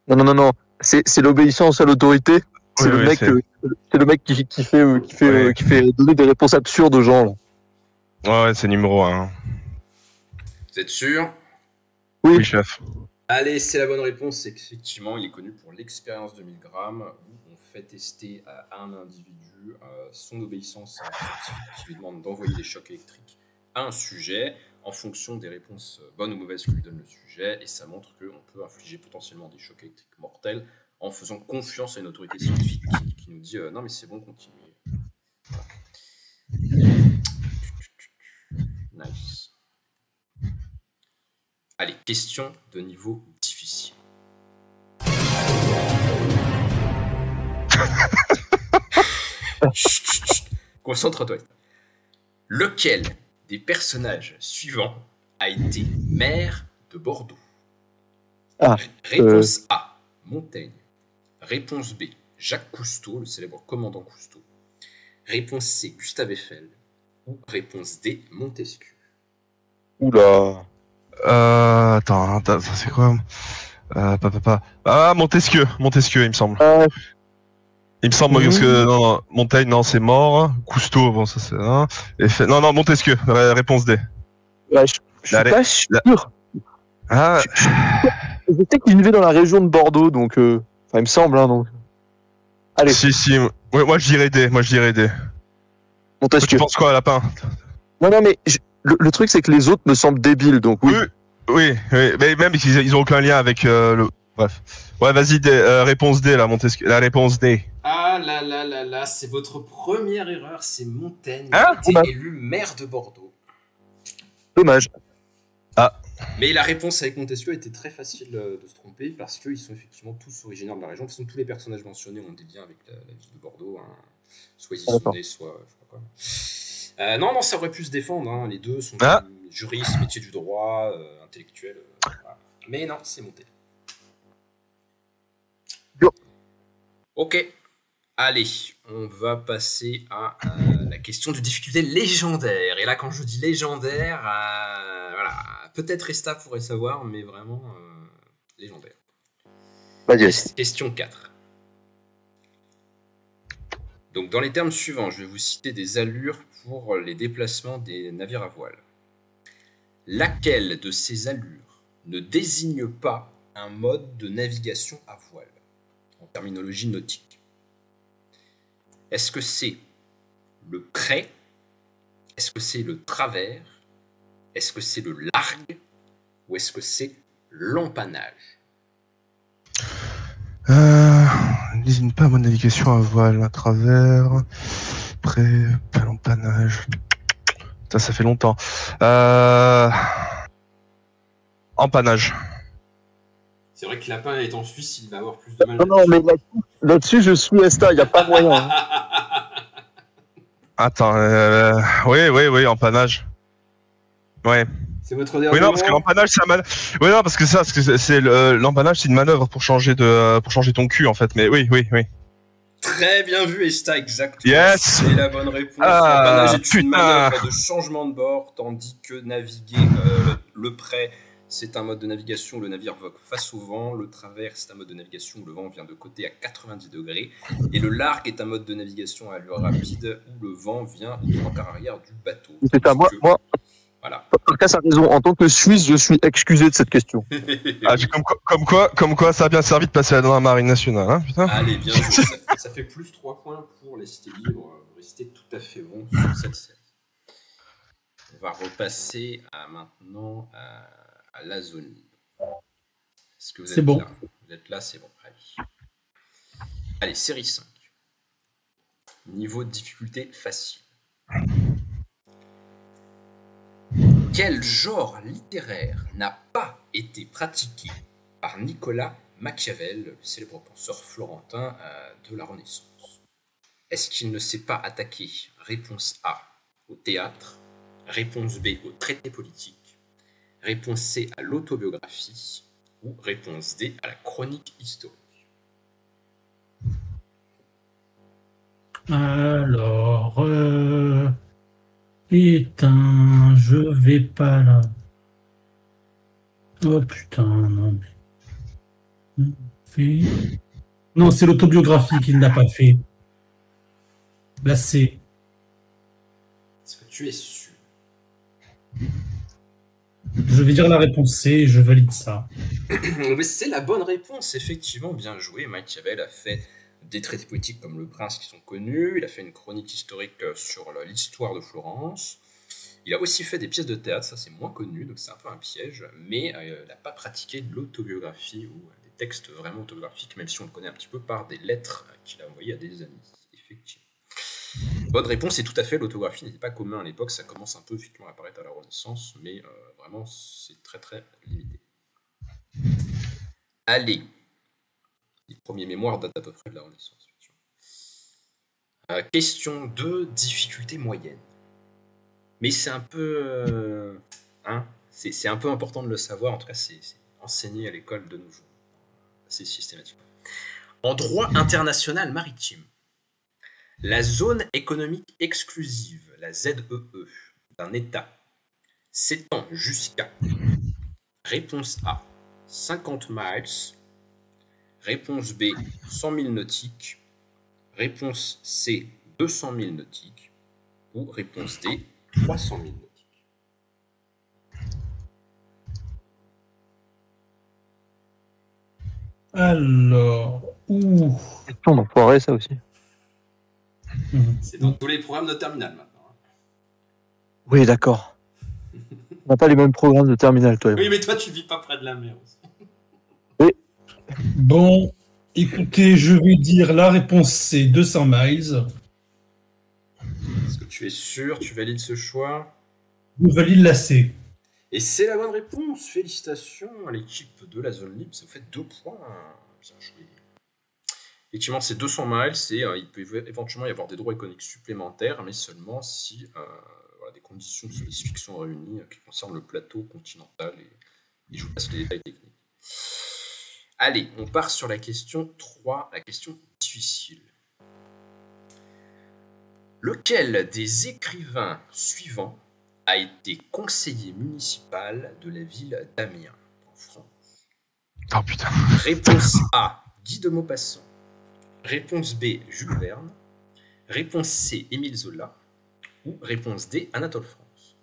Non. C'est l'obéissance à l'autorité. C'est le mec qui fait donner des réponses absurdes aux gens. Là. Ouais, c'est numéro 1. Vous êtes sûr? Oui, chef. Allez, c'est la bonne réponse. C'est qu'effectivement, il est connu pour l'expérience de Milgram, où on fait tester à un individu son obéissance à un scientifique qui lui demande d'envoyer des chocs électriques à un sujet en fonction des réponses bonnes ou mauvaises que lui donne le sujet, et ça montre qu'on peut infliger potentiellement des chocs électriques mortels en faisant confiance à une autorité scientifique qui nous dit non mais c'est bon, continuez. Nice. Allez, question de niveau difficile. Chut. Concentre-toi. Lequel des personnages suivants a été maire de Bordeaux? Réponse A, Montaigne. Réponse B, Jacques Cousteau, le célèbre commandant Cousteau. Réponse C, Gustave Eiffel. Ou réponse D, Montesquieu. Oula. Attends, c'est quoi Ah, Montesquieu, il me semble. Il me semble, parce que non, Montaigne, non, c'est mort. Cousteau, bon, ça c'est un. Non, Montesquieu, réponse D. Ouais, je suis pas sûr. Ah. Je sais qu'il vivait dans la région de Bordeaux, donc. Enfin, il me semble, hein, donc. Allez. Si. Ouais, moi, je dirais D. Montesquieu. Tu penses quoi, Lapin? Non, mais le truc, c'est que les autres me semblent débiles, donc oui. Oui. Mais même ils ont aucun lien avec le. Bref. Ouais, vas-y, réponse D, là, Montesquieu. La réponse D. Ah là, c'est votre première erreur, c'est Montaigne. Hein? Il a été élu maire de Bordeaux. Dommage. Ah. Mais la réponse avec Montesquieu était très facile de se tromper parce qu'ils sont effectivement tous originaires de la région. De toute façon, tous les personnages mentionnés ont des liens avec la ville de Bordeaux. Hein. Soit ils y sont nés, soit je sais pas quoi. Non, ça aurait pu se défendre. Hein. Les deux sont juristes, métier du droit, intellectuels. Voilà. Mais non, c'est Montaigne. Ok. Allez, on va passer à la question de difficulté légendaire. Et là, quand je dis légendaire, voilà, peut-être Resta pourrait savoir, mais vraiment légendaire. Question 4. Donc, dans les termes suivants, je vais vous citer des allures pour les déplacements des navires à voile. Laquelle de ces allures ne désigne pas un mode de navigation à voile, en terminologie nautique? Est-ce que c'est le prêt? Est-ce que c'est le travers? Est-ce que c'est le largue? Ou est-ce que c'est l'empannage? Ne désigne pas bonne navigation à voile, à travers, prêt, l'empannage. Ça fait longtemps. Empannage. C'est vrai que Lapin est en Suisse, il va avoir plus de mal. Non, mais là-dessus, je suis Esta, il n'y a pas moyen. Hein. Attends, oui, empannage. Ouais. C'est votre dernier. Oui, non, parce que l'empannage, c'est un Oui, non, parce que c'est l'empannage, c'est une manœuvre pour changer ton cul, en fait. Mais oui. Très bien vu, Esta, exactement. Yes. C'est la bonne réponse. L'empannage est une manœuvre de changement de bord, tandis que naviguer le prêt, c'est un mode de navigation où le navire vogue face au vent. Le travers, c'est un mode de navigation où le vent vient de côté à 90 degrés. Et le largue est un mode de navigation à allure rapide où le vent vient au trois quarts arrière du bateau. C'est à moi. Voilà. Lucas a raison. En tant que Suisse, je suis excusé de cette question. Comme quoi, ça a bien servi de passer dans la marine nationale. Hein, putain. Allez, bien joué. Ça fait plus 3 points pour les cités libres. Vous restez tout à fait bon sur cette série. On va repasser maintenant à la zone libre. Est-ce que vous êtes bon. là? Vous êtes là, c'est bon. Allez, série 5. Niveau de difficulté facile. Quel genre littéraire n'a pas été pratiqué par Nicolas Machiavel, le célèbre penseur florentin de la Renaissance? Est-ce qu'il ne s'est pas attaqué? Réponse A, au théâtre. Réponse B, au traité politique. Réponse C, à l'autobiographie. Ou réponse D, à la chronique historique. Alors, putain, je vais pas là. Oh putain, non. Non, c'est l'autobiographie qu'il n'a pas fait. Là, c'est. Est-ce que tu es sûr? Je vais dire la réponse C et je valide ça. Mais c'est la bonne réponse, effectivement, bien joué. Machiavel a fait des traités politiques comme Le Prince qui sont connus, il a fait une chronique historique sur l'histoire de Florence, il a aussi fait des pièces de théâtre, ça c'est moins connu, donc c'est un peu un piège, mais il n'a pas pratiqué de l'autobiographie ou des textes vraiment autobiographiques, même si on le connaît un petit peu par des lettres qu'il a envoyées à des amis, effectivement. Bonne réponse, c'est tout à fait, l'autographie n'était pas commun à l'époque, ça commence un peu effectivement à apparaître à la Renaissance, mais vraiment c'est très très limité. Allez, les premiers mémoires datent à peu près de la Renaissance. Question 2, difficulté moyenne. Mais c'est un peu... c'est un peu important de le savoir, en tout cas c'est enseigné à l'école de nos jours. c'est systématique. En droit international maritime, la zone économique exclusive, la ZEE, d'un État s'étend jusqu'à réponse A, 50 miles, réponse B, 100 000 nautiques, réponse C, 200 000 nautiques, ou réponse D, 300 000 nautiques. Alors, On d'enfoiré, ça aussi. C'est dans tous les programmes de terminal maintenant. Oui, d'accord. On n'a pas les mêmes programmes de terminal, toi et moi. Oui, mais toi, tu vis pas près de la mer aussi. Bon, écoutez, je vais dire la réponse C, 200 miles. Est-ce que tu es sûr, tu valides ce choix? Je valide la C. Et c'est la bonne réponse. Félicitations à l'équipe de la zone libre. Ça vous fait 2 points. Bien joué. Effectivement, c'est 200 miles et il peut éventuellement y avoir des droits économiques supplémentaires, mais seulement si voilà, des conditions de spécifiques sont réunies qui concernent le plateau continental. Et je vous passe les détails techniques. Allez, on part sur la question 3, la question difficile. Lequel des écrivains suivants a été conseiller municipal de la ville d'Amiens, en France? Oh putain. Réponse A, Guy de Maupassant. Réponse B, Jules Verne. Réponse C, Émile Zola. Ou réponse D, Anatole France.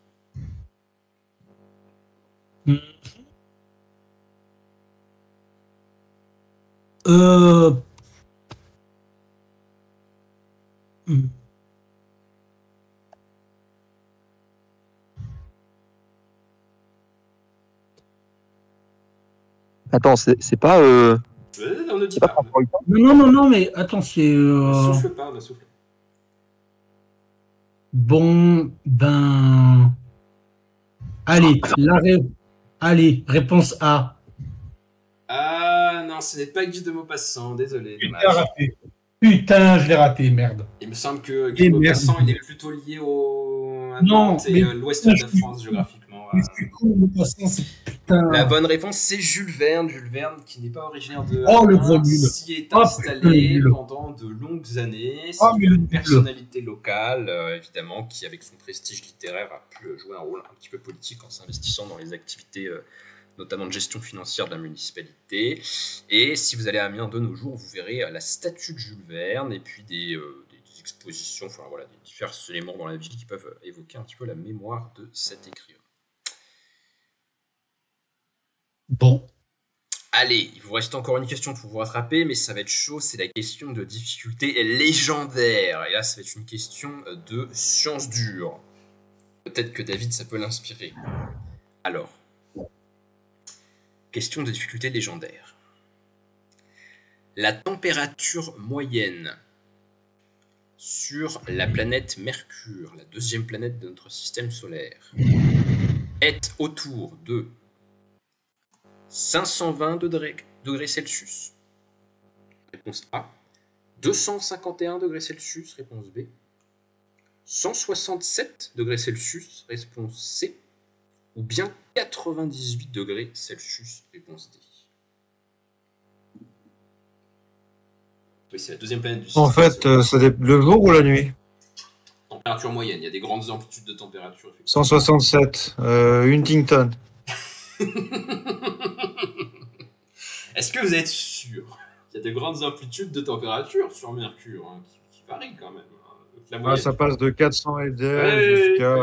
Attends, c'est pas. On ne dit C'est pas pas. François Hollande. Non, mais attends, c'est... Ne souffle pas, ne souffle. Bon, ben... Allez, Allez, réponse A. Ah non, ce n'est pas Guy de Maupassant, désolé. Putain, je l'ai raté, merde. Il me semble que Guy de Maupassant, il est plutôt lié à Nantes et l'ouest de la France géographiquement. La bonne réponse, c'est Jules Verne. Jules Verne, qui n'est pas originaire de le gros Amiens, nul. s'y est installé pendant de longues années. C'est une personnalité locale, évidemment, qui, avec son prestige littéraire, a pu jouer un rôle un petit peu politique en s'investissant dans les activités, notamment de gestion financière de la municipalité. Et si vous allez à Amiens de nos jours, vous verrez la statue de Jules Verne et puis des expositions, enfin voilà, des divers éléments dans la ville qui peuvent évoquer un petit peu la mémoire de cet écrivain. Bon. Allez, il vous reste encore une question pour vous rattraper, mais ça va être chaud, c'est la question de difficulté légendaire. Et là, ça va être une question de science dure. Peut-être que David, ça peut l'inspirer. Alors, question de difficulté légendaire. La température moyenne sur la planète Mercure, la deuxième planète de notre système solaire, est autour de 520 degrés Celsius. Réponse A. 251 degrés Celsius. Réponse B. 167 degrés Celsius. Réponse C. Ou bien 98 degrés Celsius. Réponse D. Oui, c'est la deuxième planète du système. En fait, c'est le jour ou la nuit? Température moyenne. Il y a des grandes amplitudes de température. 167. Huntington. Est-ce que vous êtes sûr qu'il y a de grandes amplitudes de température sur Mercure qui varient quand même? Ça passe de 400 LDR jusqu'à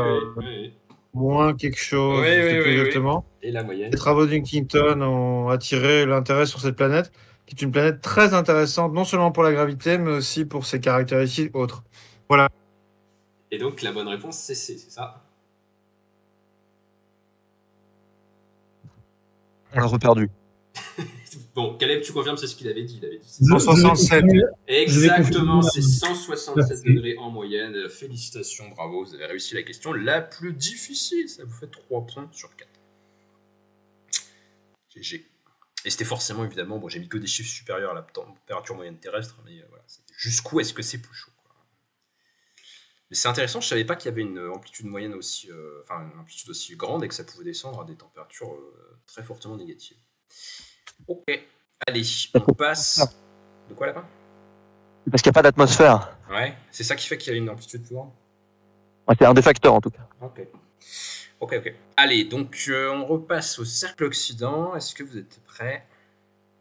moins quelque chose, plus exactement. Et la moyenne? Les travaux d'Huntington ont attiré l'intérêt sur cette planète, qui est une planète très intéressante, non seulement pour la gravité, mais aussi pour ses caractéristiques autres. Voilà. Et donc la bonne réponse, c'est C, c'est ça? On l'a reperdu. Bon, Caleb, tu confirmes, c'est ce qu'il avait dit. Il avait dit 167. Exactement, c'est 167 degrés en moyenne. Félicitations, bravo, vous avez réussi la question la plus difficile. Ça vous fait 3 points sur 4. GG. Et c'était forcément, évidemment, bon, j'ai mis que des chiffres supérieurs à la température moyenne terrestre, mais voilà, jusqu'où est-ce que c'est plus chaud, quoi. Mais c'est intéressant, je savais pas qu'il y avait une amplitude moyenne aussi, une amplitude aussi grande et que ça pouvait descendre à des températures très fortement négatives. Ok, Allez, on passe. De quoi là-bas? Parce qu'il n'y a pas d'atmosphère. Ouais, c'est ça qui fait qu'il y a une amplitude plus grande. Ouais, c'est un des facteurs en tout cas. Ok. Allez, donc on repasse au cercle Occident. Est-ce que vous êtes prêts?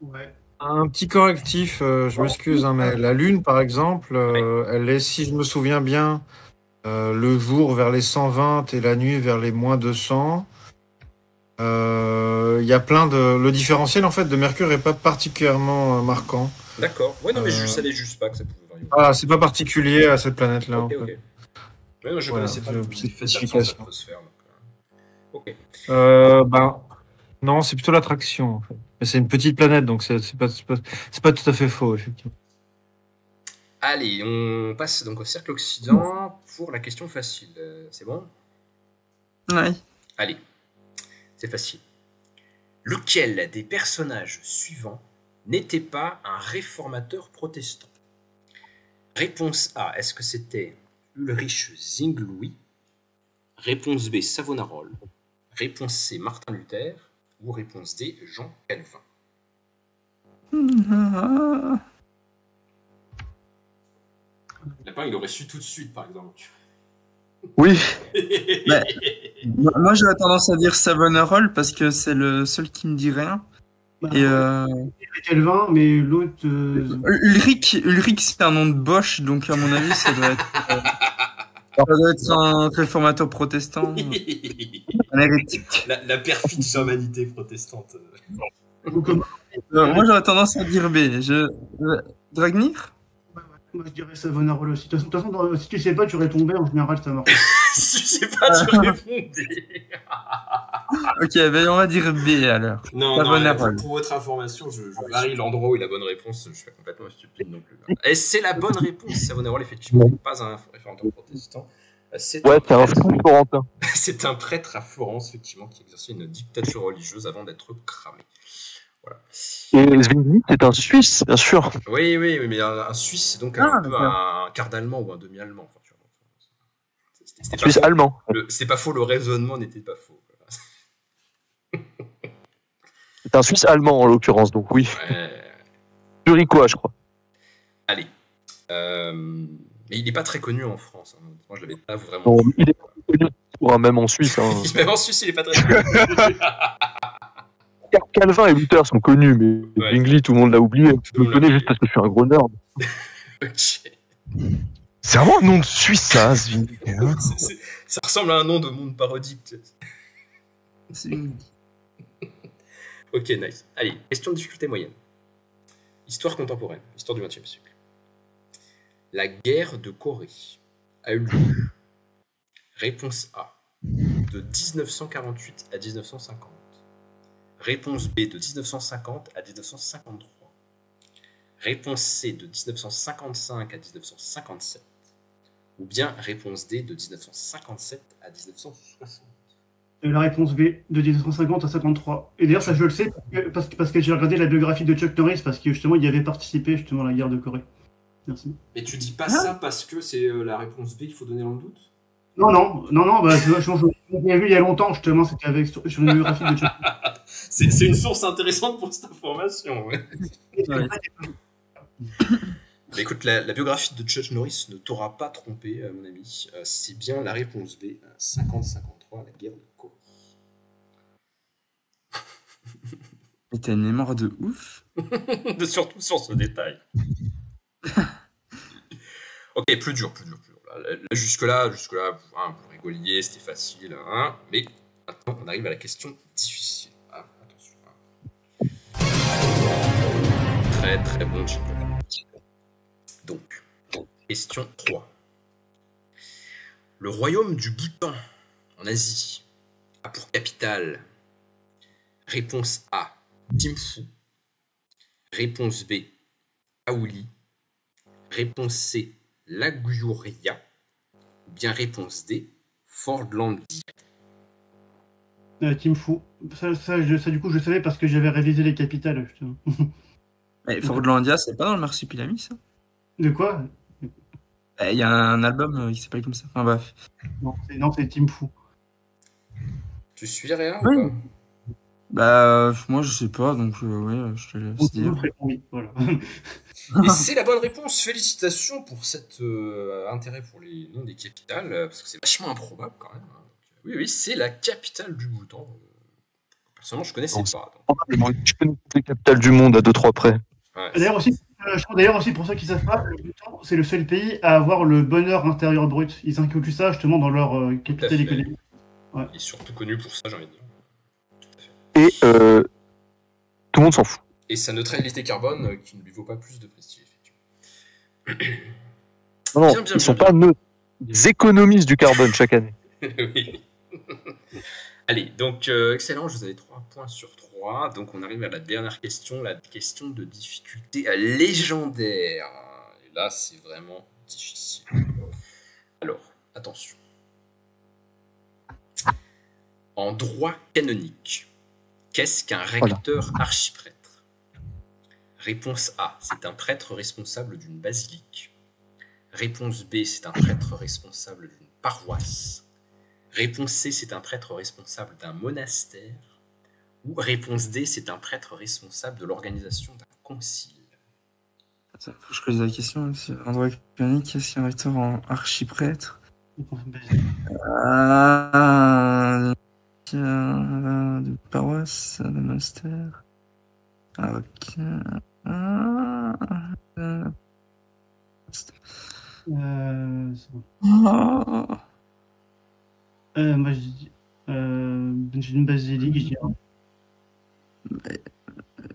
Ouais. Un petit correctif, je m'excuse, hein, mais la Lune, par exemple, elle est, si je me souviens bien, le jour vers les 120 et la nuit vers les moins 200. Il y a plein de... Le différentiel, en fait, de Mercure n'est pas particulièrement marquant. D'accord. Ouais, non, mais je savais juste pas que ça pouvait varier. Ah, c'est pas particulier à cette planète-là. Ok. En fait. Ouais, moi, je Voilà, connaissais pas c'est le une petite fait de l'absence spécification. d'atmosphère. Ok. Non, c'est plutôt l'attraction, en fait. Mais c'est une petite planète, donc c'est pas tout à fait faux, effectivement. Allez, on passe donc au cercle Occident pour la question facile. C'est bon? Ouais. Allez, c'est facile. Lequel des personnages suivants n'était pas un réformateur protestant? Réponse A, est-ce que c'était Ulrich Zwingli? Réponse B, Savonarola. Réponse C, Martin Luther. Ou réponse D, Jean Calvin. Lapin, il aurait su tout de suite, par exemple. Oui. Bah, moi, j'aurais tendance à dire Savonarola parce que c'est le seul qui me dit rien. Et Calvin, mais l'autre. Ulrich, c'est un nom de Bosch, donc à mon avis, ça doit être un réformateur protestant. Un hérétique. La perfide germanité protestante. Moi, j'aurais tendance à dire B. Dragnir? Moi, je dirais Savonarola aussi. De toute façon, si tu sais pas, tu réponds B, en général, ça marche. Si tu sais pas, tu réponds D. Ok, ben on va dire B alors. Non, pour votre information, je varie l'endroit où est la bonne réponse. Je suis pas complètement stupide non plus. Et c'est la bonne réponse. Savonarola, effectivement, n'est pas un réformateur protestant. C'est un Florentin. C'est un prêtre à Florence, effectivement, qui exerçait une dictature religieuse avant d'être cramé. Voilà. Et Zwingli, c'est un Suisse, bien sûr. Oui, mais un Suisse, c'est donc un peu un quart d'allemand ou un demi-allemand. Enfin, Suisse allemand. C'est pas faux, le raisonnement n'était pas faux. C'est un Suisse allemand en l'occurrence, donc oui. Zurichois, je crois. Allez. Mais il n'est pas très connu en France. Hein. Moi, je l'avais pas vraiment. Bon, il est pas connu pour même en Suisse. Hein. Même en Suisse, il n'est pas très connu. Calvin et Luther sont connus, mais Zwingli, tout le monde l'a oublié. Je me connais juste parce que je suis un gros nerd. Ok. C'est vraiment un nom de Suisse, ça, Zwingli. Ça ressemble à un nom de monde parodique. Ok, nice. Allez, question de difficulté moyenne. Histoire contemporaine, histoire du XXe siècle. La guerre de Corée a eu lieu. Réponse A, de 1948 à 1950. Réponse B, de 1950 à 1953. Réponse C, de 1955 à 1957. Ou bien réponse D, de 1957 à 1960. La réponse B, de 1950 à 53. Et d'ailleurs, ça je le sais parce que j'ai regardé la biographie de Chuck Norris, parce que justement, il y avait participé justement à la guerre de Corée. Merci. Mais tu dis pas ça parce que c'est la réponse B qu'il faut donner dans le doute? Non, bah, je l'ai vu il y a longtemps, justement, c'était avec sur une biographie de Chuck Norris. C'est une source intéressante pour cette information. Ouais. Mais écoute, la biographie de Chuck Norris ne t'aura pas trompé, à mon ami. C'est bien la réponse B, 50-53, la guerre de Corée. Mais t'as une mémoire de ouf. Surtout sur ce détail. Ok, plus dur. Jusque-là, hein, vous rigoliez, c'était facile. Hein, mais maintenant, on arrive à la question difficile. Ah, attention. Hein. Très, très bon jingle. Donc, question 3. Le royaume du Bhoutan, en Asie, a pour capitale réponse A, Thimphu. Réponse B, Aouli. Réponse C, Lagouria. Ou bien réponse D, Fordlandia. Thimphu. Ça, du coup, je savais parce que j'avais révisé les capitales, justement. Mais Fordlandia, c'est pas dans le Marsupilami, ça? De quoi? Il y a un album qui s'appelle comme ça. Enfin bref. Non, c'est Thimphu. Tu suis Réa Oui. ou pas? Bah, moi, je sais pas, donc oui, je te laisse dire. Oui, voilà. Et c'est la bonne réponse. Félicitations pour cet intérêt pour les noms des capitales, parce que c'est vachement improbable quand même. Hein. Donc, oui, c'est la capitale du Bhoutan. Personnellement, je connaissais pas. Donc. Je connais toutes les capitales du monde à 2-3 près. Ouais, D'ailleurs aussi, pour ceux qui savent pas, le Bhoutan, c'est le seul pays à avoir le bonheur intérieur brut. Ils incluent ça justement dans leur capitale économique. Ouais. Il est surtout connu pour ça, j'ai envie de dire. Et tout le monde s'en fout. Et sa neutralité carbone qui ne lui vaut pas plus de prestige, effectivement. Non, ils sont pas neutres. Ils économisent du carbone chaque année. Oui. Allez, donc excellent, je vous avais 3 points sur 3. Donc on arrive à la dernière question, la question de difficulté légendaire. Et là, c'est vraiment difficile. Alors, attention. En droit canonique, qu'est-ce qu'un recteur archiprêtre? Réponse A, c'est un prêtre responsable d'une basilique. Réponse B, c'est un prêtre responsable d'une paroisse. Réponse C, c'est un prêtre responsable d'un monastère. Ou réponse D, c'est un prêtre responsable de l'organisation d'un concile. Attends, faut que je pose la question aussi. En droit canonique, qu'est-ce qu'un recteur en archiprêtre? De paroisse, de monastère. Ok. Moi, je dis une basilique, je dirais.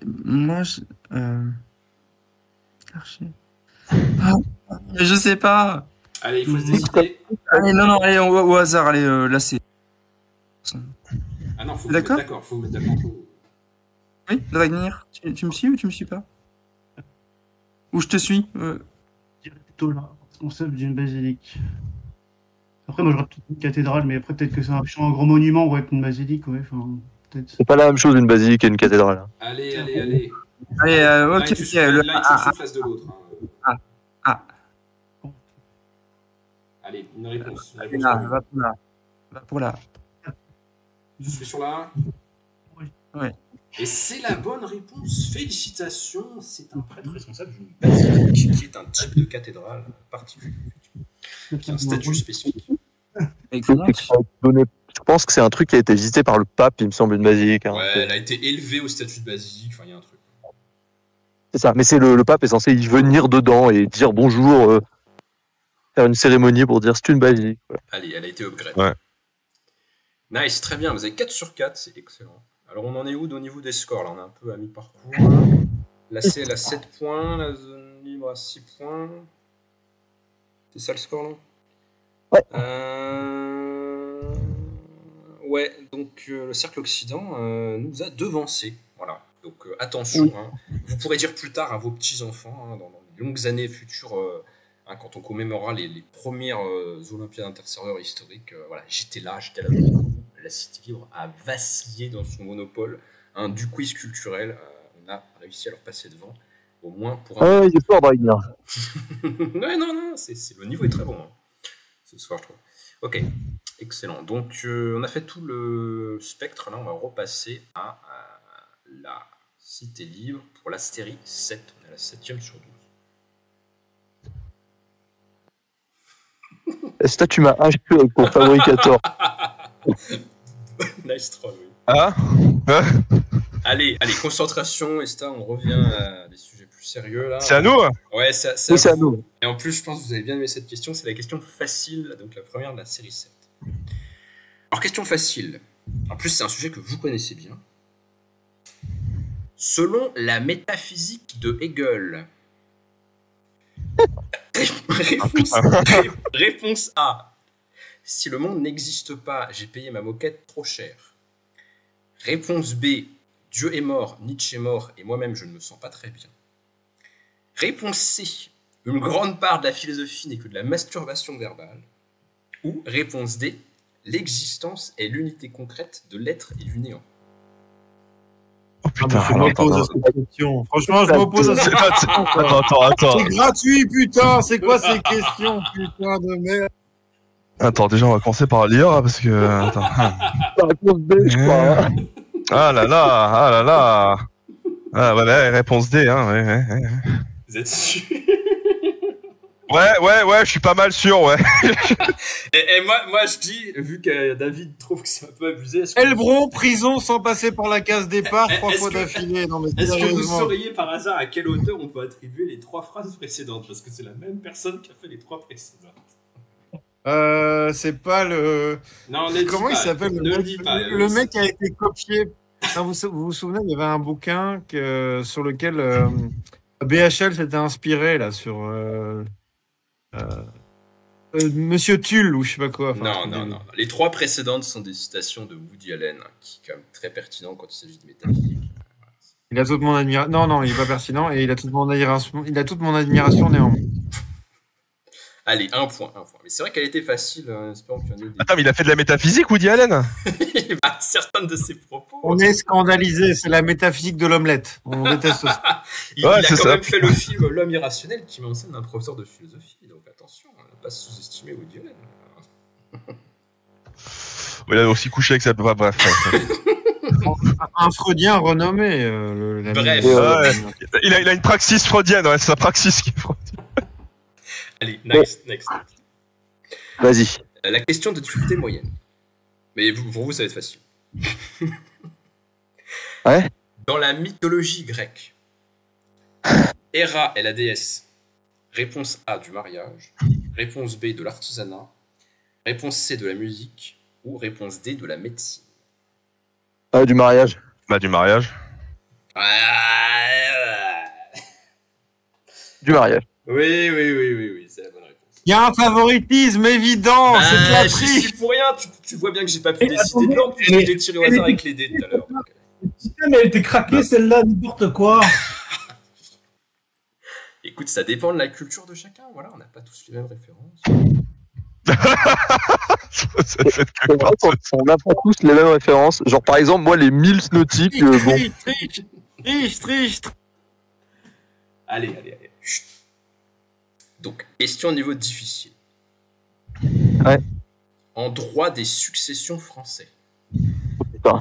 Moi, je sais pas. Allez, il faut se décider. Allez, non, allez, au hasard, allez, là c'est. Ah non, faut vous mettre d'accord, faut vous mettre d'accord. Oui, Dragnir, tu me suis ou tu me suis pas? Ou je te suis Je dirais plutôt là, responsable d'une basilique. Après, moi, j'aurais peut-être une cathédrale, mais après, peut-être que c'est un grand monument, ouais, une basilique, ouais, enfin, peut-être. C'est pas la même chose une basilique et une cathédrale. Hein. Allez. Allez, ok, Là, ils sont en face de l'autre. Hein. Allez, une réponse. Va pour là. Je suis sur la 1. Ouais. Et c'est la bonne réponse. Félicitations. C'est un prêtre responsable d'une basilique Qui est un type de cathédrale particulier. Qui a un statut spécifique. Et comment Je pense que c'est un truc qui a été visité par le pape, il me semble, une basilique. Hein. Ouais, elle a été élevée au statut de basilique. Enfin, il y a un truc. C'est ça, mais c'est le pape est censé y venir dedans et dire bonjour, faire une cérémonie pour dire c'est une basilique. Voilà. Allez, elle a été upgrade. Ouais. Nice, très bien. Vous avez 4 sur 4, c'est excellent. Alors, on en est où au niveau des scores? Là, on a un peu à mi-parcours. La C, elle a 7 points. La zone libre a 6 points. C'est ça le score, là? Ouais. Ouais, donc le Cercle Occident nous a devancé. Voilà. Donc attention, Oui. hein. Vous pourrez dire plus tard à vos petits-enfants, hein, dans les longues années futures, hein, quand on commémorera les premières Olympiades interserveurs historiques, voilà, j'étais là. La Cité Libre a vacillé dans son monopole, hein, du quiz culturel. On a réussi à leur passer devant, au moins pour un. Il est fort, Dragnir. Ouais, non, le niveau est très bon, hein, ce soir, je trouve. Ok, excellent. Donc, on a fait tout le spectre. Là, on va repasser à la Cité Libre pour la série 7. On est à la 7ème sur 12. Est-ce que tu m'as acheté avec ton fabricateur? Nice troll, oui. Ah Allez, concentration, Esta, on revient à des sujets plus sérieux, là. C'est à nous? Ouais, c'est à nous. Et en plus, je pense que vous avez bien aimé cette question. C'est la question facile, donc la première de la série 7. Alors, question facile. En plus, c'est un sujet que vous connaissez bien. Selon la métaphysique de Hegel, réponse A. Si le monde n'existe pas, j'ai payé ma moquette trop cher. Réponse B. Dieu est mort, Nietzsche est mort, et moi-même je ne me sens pas très bien. Réponse C. Une grande part de la philosophie n'est que de la masturbation verbale. Ou réponse D. L'existence est l'unité concrète de l'être et du néant. Oh putain, je m'oppose à cette question. Franchement, je m'oppose à cette question. Attends. C'est gratuit, putain. C'est quoi ces questions, putain de merde? Attends, déjà, on va commencer par lire, parce que... Attends. La réponse B, je crois. Hein. Ah là là, ah là là. Ah voilà, réponse D, hein, ouais. Vous êtes sûr? Ouais, je suis pas mal sûr, ouais. Et moi, je dis, vu que David trouve que c'est un peu abusé, Elbron, prison sans passer par la case départ, 3 Est-ce fois que- d'affilée. Non, mais est-ce que vous sérieusement. sauriez par hasard à quel auteur on peut attribuer les 3 phrases précédentes? Parce que c'est la même personne qui a fait les 3 précédentes. C'est pas le. Non, ne le dis Comment il pas. s'appelle Ne le le mec dis pas. Le mec a été copié. Non, vous vous souvenez, il y avait un bouquin sur lequel BHL s'était inspiré là sur Monsieur Tulle ou je sais pas quoi. Enfin, Non. Les 3 précédentes sont des citations de Woody Allen, qui est quand même très pertinent quand il s'agit de métaphysique. Il a toute mon admiration. Non, il est pas pertinent et il a toute mon admiration. Il a toute mon admiration néanmoins. Allez, un point. Mais c'est vrai qu'elle était facile, espérons qu'il y en ait des... Attends, mais il a fait de la métaphysique, Woody Allen? Bah, certains de ses propos... On est scandalisé, c'est la métaphysique de l'omelette. On déteste ça. Il a quand même fait le film L'homme irrationnel qui met en scène un professeur de philosophie, donc attention, on n'a pas sous-estimé Woody Allen. Il a aussi couché avec sa... Bref. Un freudien renommé. Bref. Il a une praxis freudienne, ouais, c'est sa praxis qui est freudienne. Allez, next. Vas-y. La question de difficulté moyenne. Mais pour vous, ça va être facile. Ouais. Dans la mythologie grecque, Héra est la déesse. Réponse A, du mariage. Réponse B, de l'artisanat. Réponse C, de la musique. Ou réponse D, de la médecine. Du mariage. Bah, du mariage. Du mariage. Oui, c'est la bonne réponse. Il y a un favoritisme évident, c'est de la triche. Je suis pour rien, tu vois bien que j'ai pas pu décider de l'ordre puisque j'ai tiré au hasard avec les dés tout à l'heure. Mais elle était craquée celle-là, n'importe quoi. Écoute, ça dépend de la culture de chacun, voilà, on n'a pas tous les mêmes références. On n'a pas tous les mêmes références. Genre, par exemple, moi, les mills nautiques, bon. Triche. Allez. Chut. Donc, question niveau difficile. Ouais. En droit des successions français. Putain.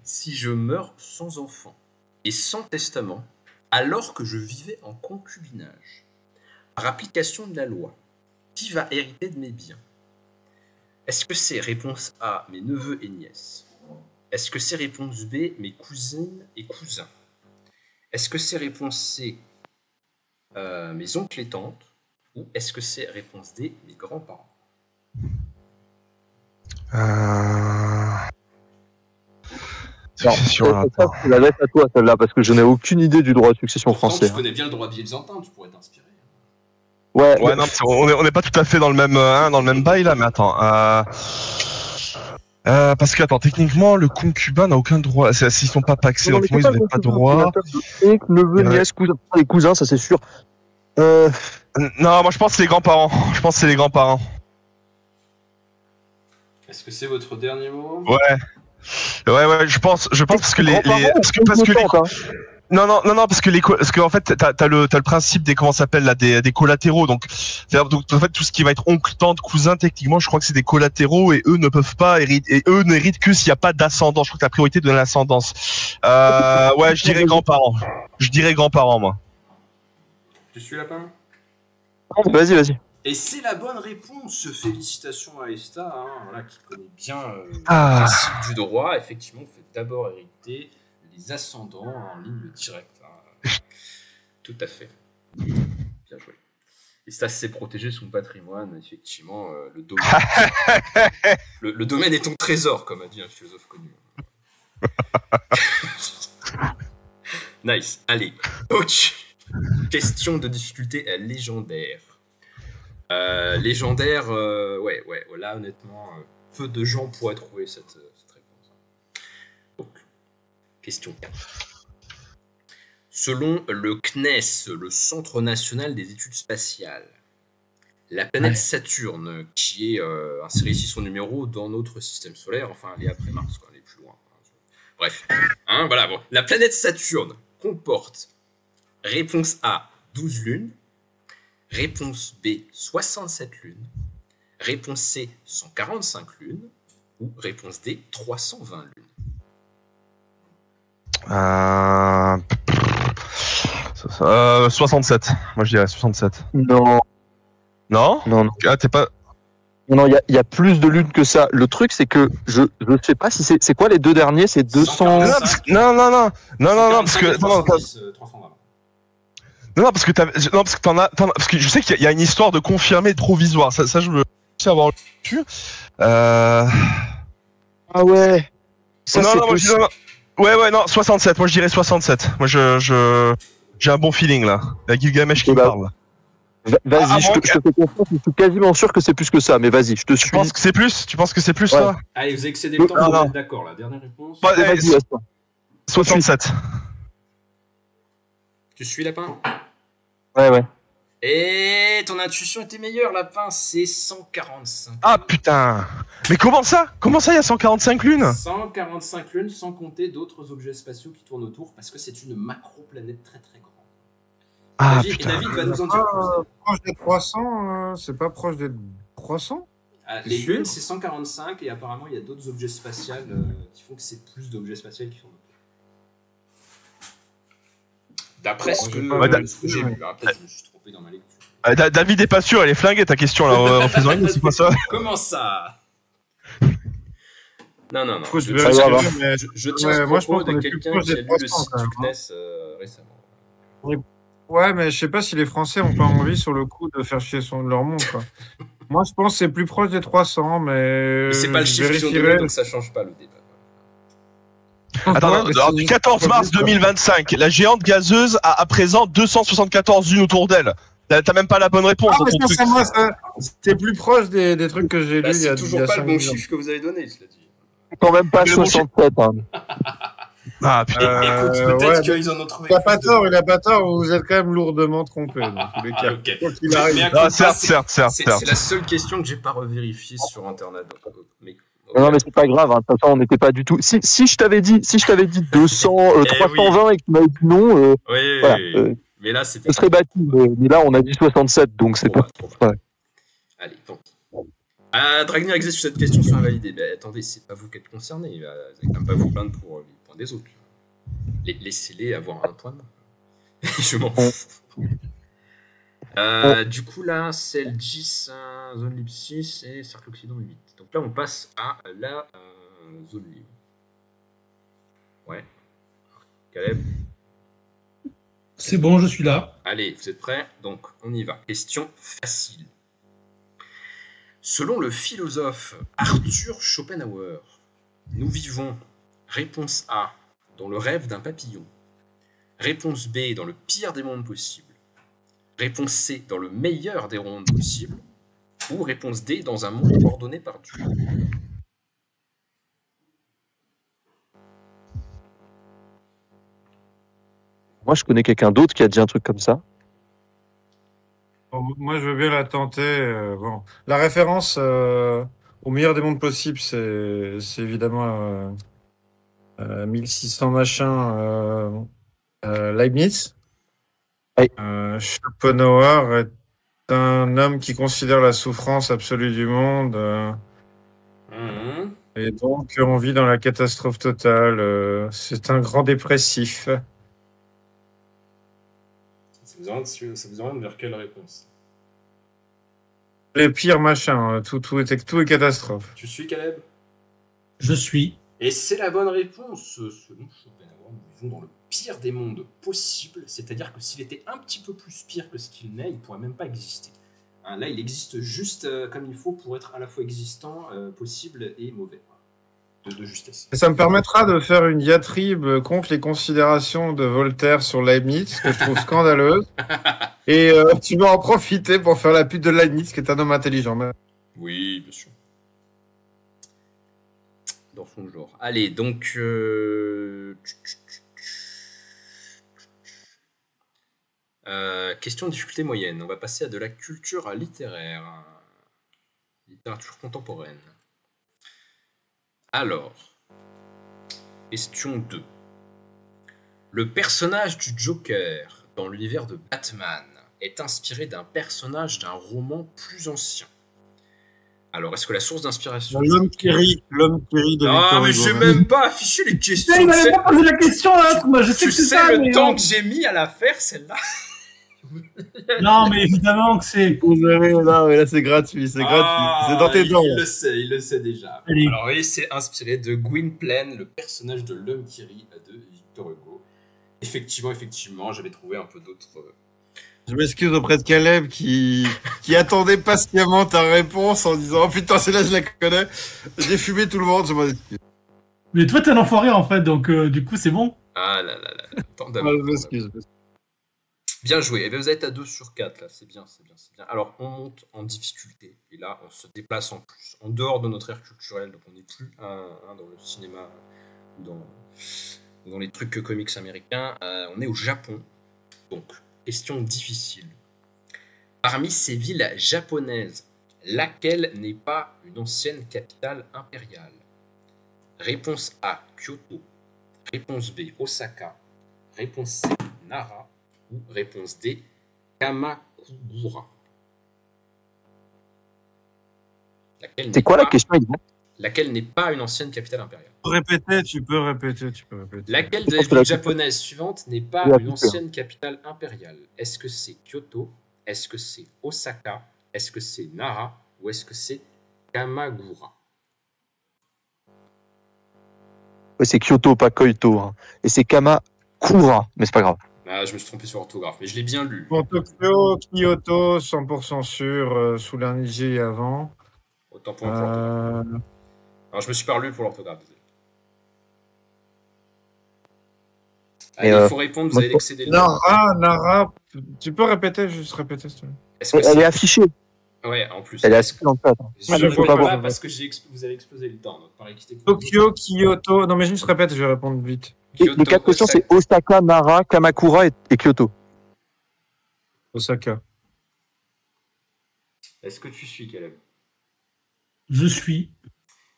Si je meurs sans enfant et sans testament, alors que je vivais en concubinage, par application de la loi, qui va hériter de mes biens? Est-ce que c'est réponse A, mes neveux et nièces? Est-ce que c'est réponse B, mes cousines et cousins? Est-ce que c'est réponse C, mes oncles et tantes? Ou est-ce que c'est réponse D, mes grands-parents? Succession, là, Ça, je la laisse à toi, celle-là, parce que je n'ai aucune idée du droit de succession Pourtant, français. tu connais bien le droit byzantin, tu pourrais t'inspirer. Ouais. Ouais, non, on n'est pas tout à fait dans le même bail là, mais attends. Parce que, attends, techniquement, le concubin n'a aucun droit. S'ils sont pas paxés, Non, autrement, ils n'ont pas de droit. Neveu, nièce, cousin, les cousins, ça c'est sûr. Non, moi je pense que c'est les grands-parents. Est-ce que c'est votre dernier mot? Ouais, je pense parce que Non, parce que en fait, t'as le principe des, comment ça s'appelle là, des collatéraux. Donc en fait, tout ce qui va être oncle, tante, cousin, techniquement, je crois que c'est des collatéraux et eux ne peuvent pas hériter, et eux n'héritent que s'il n'y a pas d'ascendant. Je crois que la priorité de l'ascendance. Ouais, je dirais grands-parents, moi. Tu suis lapin? Vas-y. Et c'est la bonne réponse. Félicitations à Esta, voilà, qui connaît bien le principe du droit. Effectivement, on fait d'abord hériter les ascendants en ligne directe. Tout à fait. Bien joué. Et ça, c'est protéger son patrimoine, effectivement, le domaine. le domaine est ton trésor, comme a dit un philosophe connu. Nice. Allez. Donc, question de difficulté légendaire. Légendaire, ouais, là, honnêtement, peu de gens pourraient trouver cette réponse. Donc, question 4. Selon le CNES, le Centre National des Études Spatiales, la planète Saturne, qui est insérée ici son numéro dans notre système solaire, enfin, elle est après Mars, quoi, elle est plus loin. Bref, voilà, bon. La planète Saturne comporte réponse A, 12 lunes, réponse B, 67 lunes, réponse C, 145 lunes, Ou réponse D, 320 lunes. 67. Moi, je dirais 67. Non, Non? non, non. Ah, t'es pas... Non, il y a plus de lunes que ça. Le truc, c'est que je sais pas si c'est quoi les deux derniers, c'est 200. Non, parce que, non, parce que... Non, 320. non, parce que parce que je sais qu'il y a une histoire de confirmé provisoire. Ça je veux aussi avoir le dessus. Ah ouais. Ça, non, c'est non, moi, possible. ouais, non, 67. Moi, je dirais 67. Moi, j'ai un bon feeling, là. La Gilgamesh qui me Bah, parle. Vas-y, je te fais confiance, je suis quasiment sûr que c'est plus que ça, mais vas-y, je te Tu suis. penses que c'est plus? Tu penses que c'est plus, Ouais. toi? Allez, vous avez excédé le temps, Non, vous non. êtes d'accord, la dernière réponse. Pas- Vas-y, Gaston. 67. Tu suis, Lapin? Ouais. Et ton intuition était meilleure, Lapin, c'est 145. Ah, putain! Mais comment ça? Comment ça, il y a 145 lunes? 145 lunes, sans compter d'autres objets spatiaux qui tournent autour, parce que c'est une macro-planète très très grande. Ah, David, putain. David va nous en dire plus. Proche des 300, c'est pas proche des 300? Les sûr lunes, c'est 145, et apparemment, il y a d'autres objets spatiaux qui font que c'est plus d'objets spatiaux qui tournent autour. D'après ce que j'ai vu, peut-être je me suis trompé dans ma lecture. David est pas sûr, elle est flinguée ta question là en faisant une, c'est pas ça? Comment ça? Non. Faut que je Je vérifie, grave. mais tiens ouais, ce moi, je propos pense qu'on de est plus quelqu'un proche qui a des lu le 300, site quand du même, CNES récemment. Ouais, mais je sais pas si les Français ont pas envie sur le coup de faire chier leur monde, quoi. Moi, je pense que c'est plus proche des 300, mais Mais c'est pas le je chiffre qu'ils ont donné, vérifierai. donc ça change pas le débat. Attends, Ouais, mais alors, c'est du juste 14 pas mars juste, quoi. 2025, la géante gazeuse a à présent 274 lunes autour d'elle. T'as même pas la bonne réponse Ah, dans mais ton ça, truc. c'est moi, ça. C'est plus proche des trucs que j'ai Bah, lus il y a c'est toujours il y a pas le 5 bon 10 ans. chiffre que vous avez donné, cela dit. Quand même pas Mais le bon 67. Hein. Ah putain. Écoute, peut-être ouais, qu'ils en ont trouvé. Il a pas plus de- tort, il a pas tort, vous êtes quand même lourdement trompé dans tous les cas. Ok. Quoi qu'il arrive. Mais à Ah, coup de certes, pas, certes. c'est la seule question que j'ai pas revérifiée sur internet. Mais, Non, mais c'est pas grave. Hein. De toute façon, on n'était pas du tout. Si je t'avais dit 200, Eh 320 et que tu m'avais dit non, oui, voilà, mais là c'était. ce serait battu. Mais là, on a dit 67, donc c'est Trop pas. bas, trop bas. Ouais. Allez, tant pis. Dragnir existe sur cette question sont invalidées. Ben attendez, c'est pas vous qui êtes concerné. Vous n'allez quand même pas vous plaindre pour les points des autres. Laissez-les avoir un point de main. Je m'en fous. Du coup, là, c'est le 10, zone libre 6 et cercle occident 8. Donc là, on passe à la zone libre. Ouais. Caleb. C'est bon, je suis là. Allez, vous êtes prêts? Donc, on y va. Question facile. Selon le philosophe Arthur Schopenhauer, nous vivons, réponse A, dans le rêve d'un papillon. Réponse B, dans le pire des mondes possibles. Réponse C, dans le meilleur des mondes possibles. Ou réponse D, dans un monde ordonné par Dieu. Moi, je connais quelqu'un d'autre qui a dit un truc comme ça. Bon, moi, je veux bien la tenter. Bon. La référence au meilleur des mondes possibles, c'est évidemment 1600 machin Leibniz. Oui. Schopenhauer est un homme qui considère la souffrance absolue du monde. Et donc, on vit dans la catastrophe totale. C'est un grand dépressif. Ça vous oriente vers quelle réponse? Les pires machins. Tout est catastrophe. Tu suis, Caleb? Je suis. Et c'est la bonne réponse. Selon Schopenhauer, nous vivons dans le pire des mondes possibles, c'est-à-dire que s'il était un petit peu plus pire que ce qu'il n'est, il ne pourrait même pas exister. Hein, là, il existe juste comme il faut pour être à la fois existant, possible et mauvais. De justesse. Et ça me permettra de faire une diatribe contre les considérations de Voltaire sur Leibniz, que je trouve scandaleuse. Et tu vas en profiter pour faire la pute de Leibniz, qui est un homme intelligent. Oui, bien sûr. Dans son genre. Allez, donc... question de difficulté moyenne. On va passer à de la culture littéraire. Littérature contemporaine. Alors, question 2. Le personnage du Joker dans l'univers de Batman est inspiré d'un personnage d'un roman plus ancien. Alors, est-ce que la source d'inspiration... L'homme qui rit de Ah, Victor mais Hugo. j'ai même pas affiché les questions. Il m'avait pas posé la question, là. Moi, je sais Tu que c'est sais ça, le mais... temps que j'ai mis à la faire, celle-là? Non, mais évidemment que c'est... Non, mais là, c'est gratuit, c'est gratuit. C'est dans tes dents. Il le sait déjà. Allez. Alors oui, c'est inspiré de Gwynplaine, le personnage de l'homme qui rit de Victor Hugo. Effectivement, j'avais trouvé un peu d'autres... Je m'excuse auprès de Caleb qui attendait patiemment ta réponse en disant « Oh putain, celle-là, je la connais. » J'ai fumé tout le monde, je m'en excuse. Mais toi, t'es un enfoiré, en fait, donc du coup, c'est bon. Ah là là là, tant Ah, d'amour. je m'excuse. Bien joué. Eh bien, vous êtes à 2 sur 4, là. C'est bien. Alors, on monte en difficulté. Et là, on se déplace en plus. En dehors de notre ère culturelle. Donc, on n'est plus dans le cinéma ou dans les trucs comics américains. On est au Japon. Donc, question difficile. Parmi ces villes japonaises, laquelle n'est pas une ancienne capitale impériale? Réponse A, Kyoto. Réponse B, Osaka. Réponse C, Nara. Ou réponse D, Kamakura. C'est quoi la question exacte? Laquelle n'est pas une ancienne capitale impériale? Tu peux répéter. Laquelle des villes japonaises suivantes n'est pas une ancienne capitale impériale? Est-ce que c'est Kyoto? Est-ce que c'est Osaka? Est-ce que c'est Nara? Ou est-ce que c'est Kamakura? Ouais, c'est Kyoto, pas Koito. Hein. Et c'est Kamakura, mais c'est pas grave. Ah, je me suis trompé sur l'orthographe, mais je l'ai bien lu. Pour Tokyo, Kyoto, 100% sûr, sous la Niji avant. Autant pour l'orthographe. Alors, je me suis pas lu pour l'orthographe. Allez, il faut répondre, vous avez excédé le temps. Nara, tu peux répéter, juste répéter, s'il te plaît. Elle est affichée. Ouais, en plus. Elle est affichée en fait. Je ne vois pas parce que vous avez explosé le temps. Donc, par équité. Tokyo, Kyoto. Non, mais juste répète, je vais répondre vite. Les 4 questions, c'est Osaka, Nara, Kamakura et Kyoto. Osaka. Est-ce que tu suis, Caleb? Je suis.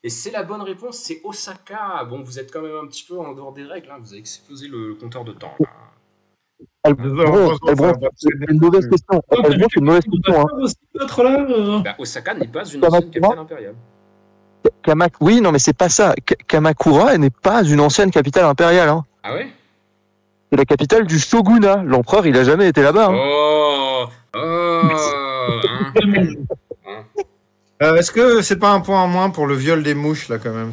Et c'est la bonne réponse, c'est Osaka. Bon, vous êtes quand même un petit peu en dehors des règles. Hein. Vous avez explosé le compteur de temps. Là. Elle bronze, c'est une mauvaise question. Elle bronze, c'est une mauvaise question. Hein. Bah, Osaka n'est pas une ancienne capitale impériale. Oui, non, mais c'est pas ça. Kamakura, elle n'est pas une ancienne capitale impériale. Hein. Ah ouais? C'est la capitale du shogunat. L'empereur, il a jamais été là-bas. Hein. Est-ce que c'est pas un point en moins pour le viol des mouches, là, quand même?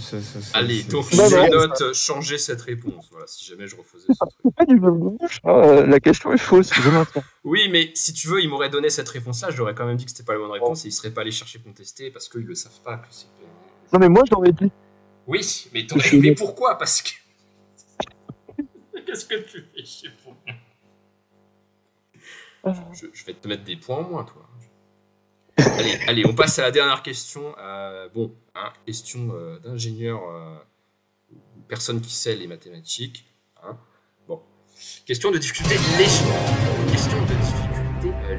Allez, donc je note changer cette réponse. Voilà, si jamais je refaisais ce truc. C'est pas du viol des mouches. La question est fausse. Je maintiens. Oui, mais si tu veux, il m'aurait donné cette réponse-là. J'aurais quand même dit que c'était pas la bonne réponse et ils seraient pas allés chercher contester parce qu'ils le savent pas que c'est. Non, mais moi, je l'aurais dit. Oui, mais t'aurais. Mais pourquoi? Parce que. Qu'est-ce que tu fais chez moi? Je vais te mettre des points en moins, toi. Allez, on passe à la dernière question. Question d'ingénieur, personne qui sait les mathématiques. Hein. Bon, question de difficulté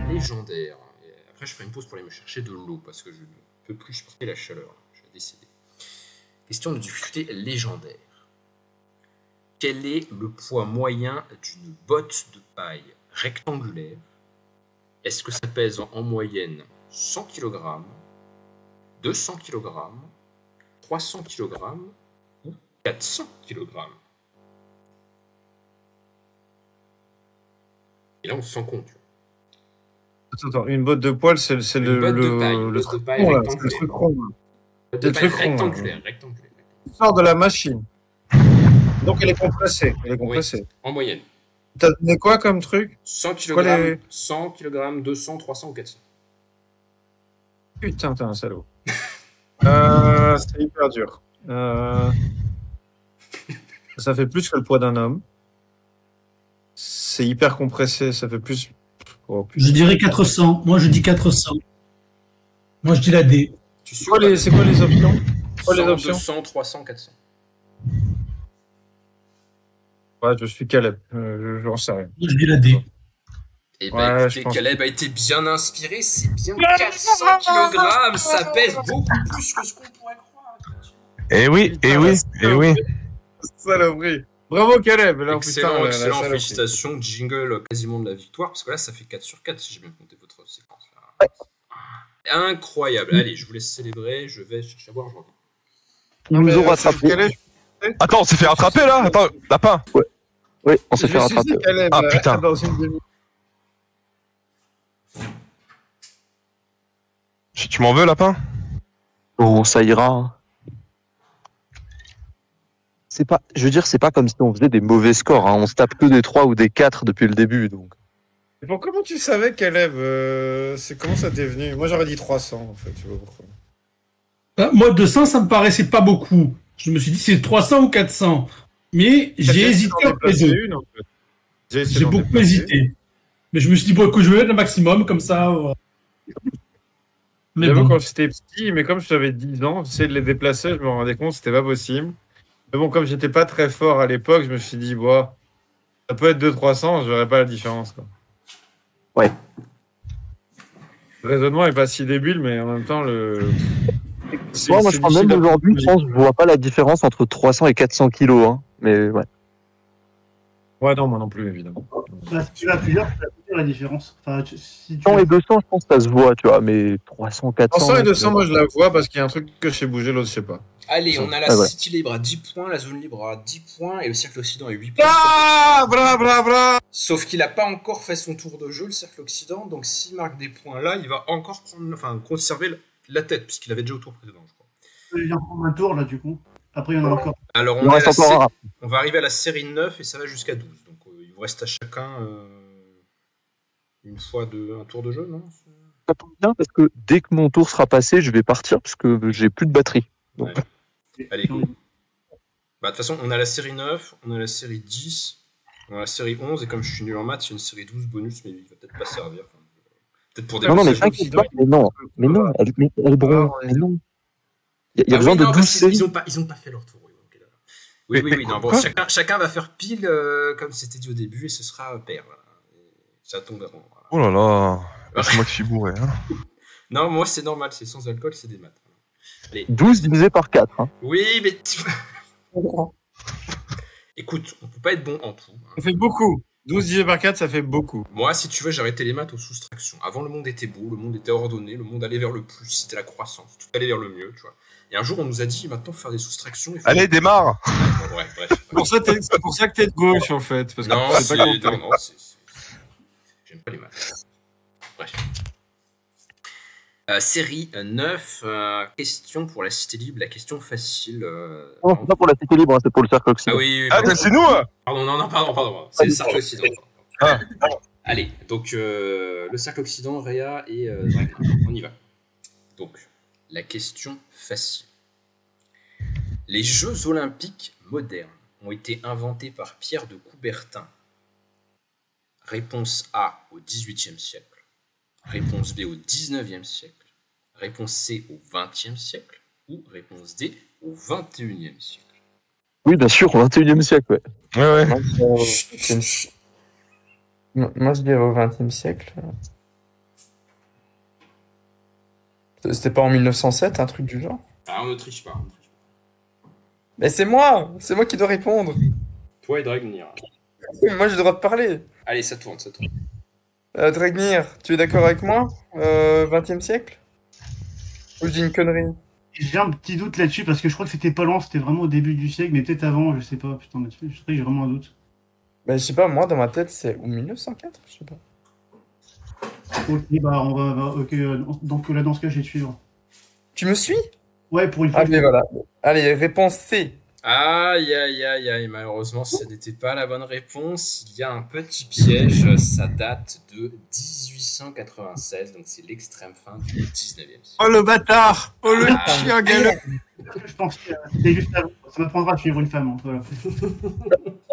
légendaire. Et après, je ferai une pause pour aller me chercher de l'eau parce que je ne peux plus supporter la chaleur. Je vais décéder. Question de difficulté légendaire. Quel est le poids moyen d'une botte de paille rectangulaire? Est-ce que ça pèse en moyenne 100 kg, 200 kg, 300 kg ou 400 kg? Et là, on s'en compte. Attends, une botte de poil, c'est le truc rond. Le truc rectangulaire. Il sort de la machine. Donc elle est compressée. Oui, en moyenne. T'as donné quoi comme truc? 100 kg, 100 kg, 200, 300 ou 400. Putain, t'es un salaud. C'est hyper dur. Ça fait plus que le poids d'un homme. C'est hyper compressé, ça fait plus. Je dirais 400. Moi, je dis 400. Moi, je dis la D. C'est quoi les options? 100, 200, 300, 400. Ouais, je suis Caleb. J'en sais rien. Je dis la D. Et bah, écoutez, Caleb a été bien inspiré. C'est bien 400 kg. Ça pèse beaucoup plus que ce qu'on pourrait croire. Eh oui. Saloperie. Bravo Caleb. Là, Excellent, putain, félicitations. Jingle quasiment de la victoire. Parce que là, ça fait 4 sur 4 si j'ai bien compté votre séquence. Incroyable. Allez, je vous laisse célébrer. Je vais chercher à boire. Je reviens. Ils nous ont rattrapés. Attends, on s'est fait rattraper là. Attends, lapin. Oui, on s'est fait rattraper. Ah, putain. Dans une demi. Tu m'en veux, lapin? Bon, ça ira. Hein. C'est pas, je veux dire, c'est pas comme si on faisait des mauvais scores. Hein. On se tape que des 3 ou des 4 depuis le début. Donc. Et bon, comment tu savais qu'Elève, c'est comment ça t'est venu? Moi j'aurais dit 300 en fait, tu vois pourquoi. Moi, 200, ça me paraissait pas beaucoup. Je me suis dit, c'est 300 ou 400. Mais j'ai hésité entre les deux. Une, en fait. J'ai beaucoup hésité. Mais je me suis dit, bon, écoute, je vais mettre le maximum, comme ça. Mais J'avoue, bon. quand j'étais petit, mais comme j'avais 10 ans, j'essayais de les déplacer, je me rendais compte que c'était pas possible. Mais bon, comme j'étais pas très fort à l'époque, je me suis dit, bon, ça peut être 200-300, je verrais pas la différence. Quoi. Ouais. Le raisonnement est pas si débile, mais en même temps, le. Moi, je crois même aujourd'hui, je pense, je vois pas la différence entre 300 et 400 kilos. Hein. Mais ouais. Ouais, non, moi non plus, évidemment. Là, si tu vas à plusieurs, tu vas voir la différence. Enfin, si tu 100 et 200, je pense que ça se voit, tu vois. Mais 300, 400. 300 et 200, moi je la vois parce qu'il y a un truc que je sais bouger, l'autre je sais pas. Allez, on a la City libre à 10 points, la zone libre à 10 points et le cercle occident à 8 points. Ah, bra. Sauf qu'il n'a pas encore fait son tour de jeu, le cercle occident, donc s'il marque des points là, il va encore conserver la tête, puisqu'il avait déjà au tour précédent, je crois. Il vient prendre un tour là, du coup. Après, il y en a encore. Alors, on va arriver à la série 9 et ça va jusqu'à 12. Donc, il vous reste à chacun une fois un tour de jeu, non? Ça tombe bien parce que dès que mon tour sera passé, je vais partir parce que j'ai plus de batterie. Donc... Ouais. Allez. De toute façon, on a la série 9, on a la série 10, on a la série 11, et comme je suis nul en maths, il y a une série 12 bonus, mais il va peut-être pas servir. Enfin, peut-être pour des non, mais t'inquiète pas, mais non, mais non. Il y a besoin de 12 ils ont pas fait leur tour. Oui, non, bon, chacun va faire pile comme c'était dit au début, et ce sera pair. Voilà. Ça tombera. Voilà. Oh là là, c'est moi qui suis bourré. Hein. Non, moi c'est normal, c'est sans alcool, c'est des maths. Allez. 12 divisé par 4. Hein. Oui, mais... Écoute, on peut pas être bon en tout. Hein. Ça fait beaucoup. 12 divisé par 4, ça fait beaucoup. Moi, si tu veux, j'ai arrêté les maths aux soustractions. Avant, le monde était beau, le monde était ordonné, le monde allait vers le plus, c'était la croissance, tout allait vers le mieux, tu vois. Et un jour, on nous a dit, maintenant, faut faire des soustractions. Allez, démarre. Bon, ouais, bref. C'est pour ça que t'es de gauche, en fait. Parce que non, j'aime pas les maths. Bref. Série 9, question pour la Cité Libre, la question facile. Non, c'est pas pour la Cité Libre, c'est pour le cercle occident. Ah oui, c'est nous. Pardon. C'est le cercle occident. Allez, donc le cercle occident, Réa et Dragon. On y va. Donc, la question facile. Les Jeux olympiques modernes ont été inventés par Pierre de Coubertin. Réponse A au XVIIIe siècle. Réponse B au XIXe siècle. Réponse C au XXe siècle. Ou réponse D au XXIe siècle. Oui, bien sûr, au XXIe siècle, Ouais. Moi, je dirais au XXe siècle. C'était pas en 1907, un truc du genre? Ah, on ne triche pas. Mais c'est moi qui dois répondre. Toi et Dragnir. Moi, j'ai le droit de parler. Allez, ça tourne. Dragnir, tu es d'accord avec moi? 20e siècle? Ou je dis une connerie? J'ai un petit doute là-dessus parce que je crois que c'était pas loin, c'était vraiment au début du siècle, mais peut-être avant, je sais pas. Putain, mais j'ai vraiment un doute. Bah, je sais pas, moi, dans ma tête, c'est ou 1904, je sais pas. Ok, bah, on va. Ok, donc là, dans ce cas, je vais te suivre. Tu me suis? Ouais, pour une fois. Allez, voilà. Allez, réponse C. Aïe, malheureusement, ce n'était pas la bonne réponse. Il y a un petit piège, ça date de 1896, donc c'est l'extrême fin du 19e siècle. Oh le bâtard! Oh le chien galeux! Je pense que c'était juste avant. Ça m'apprendra à suivre une femme. Hein, voilà.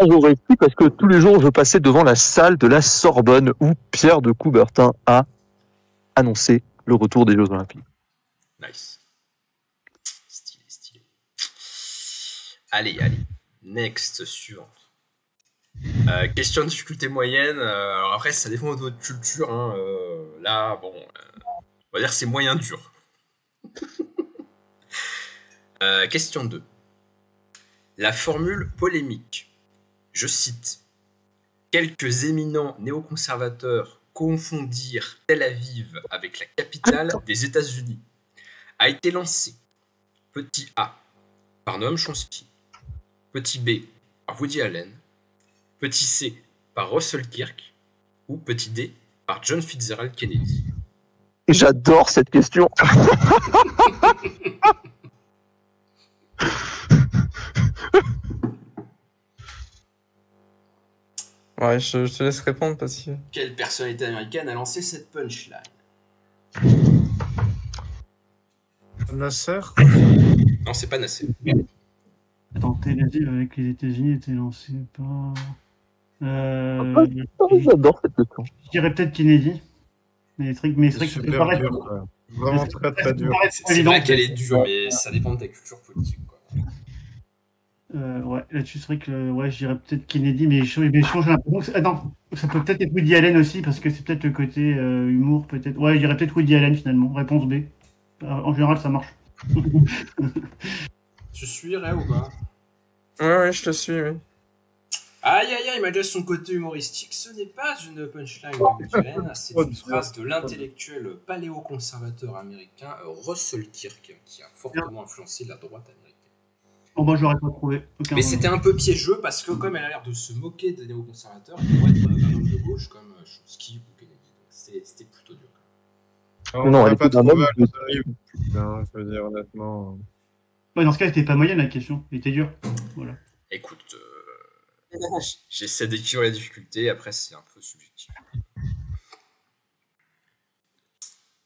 J'aurais pu parce que tous les jours, je passais devant la salle de la Sorbonne où Pierre de Coubertin a annoncé le retour des Jeux Olympiques. Nice. Stylé. Allez. Next, suivante. Question de difficulté moyenne. Alors après, ça dépend de votre culture. Hein. Là, bon, on va dire que c'est moyen dur. Question 2. La formule polémique. Je cite. Quelques éminents néoconservateurs confondir Tel Aviv avec la capitale des États-Unis a été lancé petit A par Noam Chomsky, petit B par Woody Allen, petit C par Russell Kirk ou petit D par John Fitzgerald Kennedy? J'adore cette question. Ouais, je te laisse répondre parce que. Quelle personnalité américaine a lancé cette punchline? Nasser. Non, c'est pas Nasser. Attends, Tel Aviv avec les États-Unis était lancé par. J'adore cette question. Je dirais peut-être Kennedy. Mais c'est vrai que ça peut Super paraître. dur, quoi. Vraiment très très dur. C'est vrai qu'elle est dure, mais ça dépend de ta culture politique, quoi. Ouais, là-dessus, c'est vrai que ouais, je dirais peut-être Kennedy, mais j'ai l'impression que attends, ça peut peut-être être Woody Allen aussi, parce que c'est peut-être le côté humour, peut-être. Ouais, je dirais peut-être Woody Allen finalement. Réponse B. En général, ça marche. Tu suivrais ou pas? Ouais, je te suis, oui. Aïe aïe aïe, malgré son côté humoristique, ce n'est pas une punchline de Woody Allen, c'est une phrase de l'intellectuel paléoconservateur américain Russell Kirk, qui a fortement influencé la droite américaine. Bon, moi, j'aurais pas trouvé. Mais c'était un peu piégeux parce que comme elle a l'air de se moquer des néoconservateurs, elle pourrait être un homme de gauche comme Chomsky ou Kennedy. Donc c'était plutôt dur. Non, On elle n'a pas était d'un trouvé homme à l'automne, putain, je veux dire honnêtement. Ouais, dans ce cas, c'était pas moyenne la question. Elle était dure. Voilà. Écoute, j'essaie d'équilibrer la difficulté, après c'est un peu subjectif.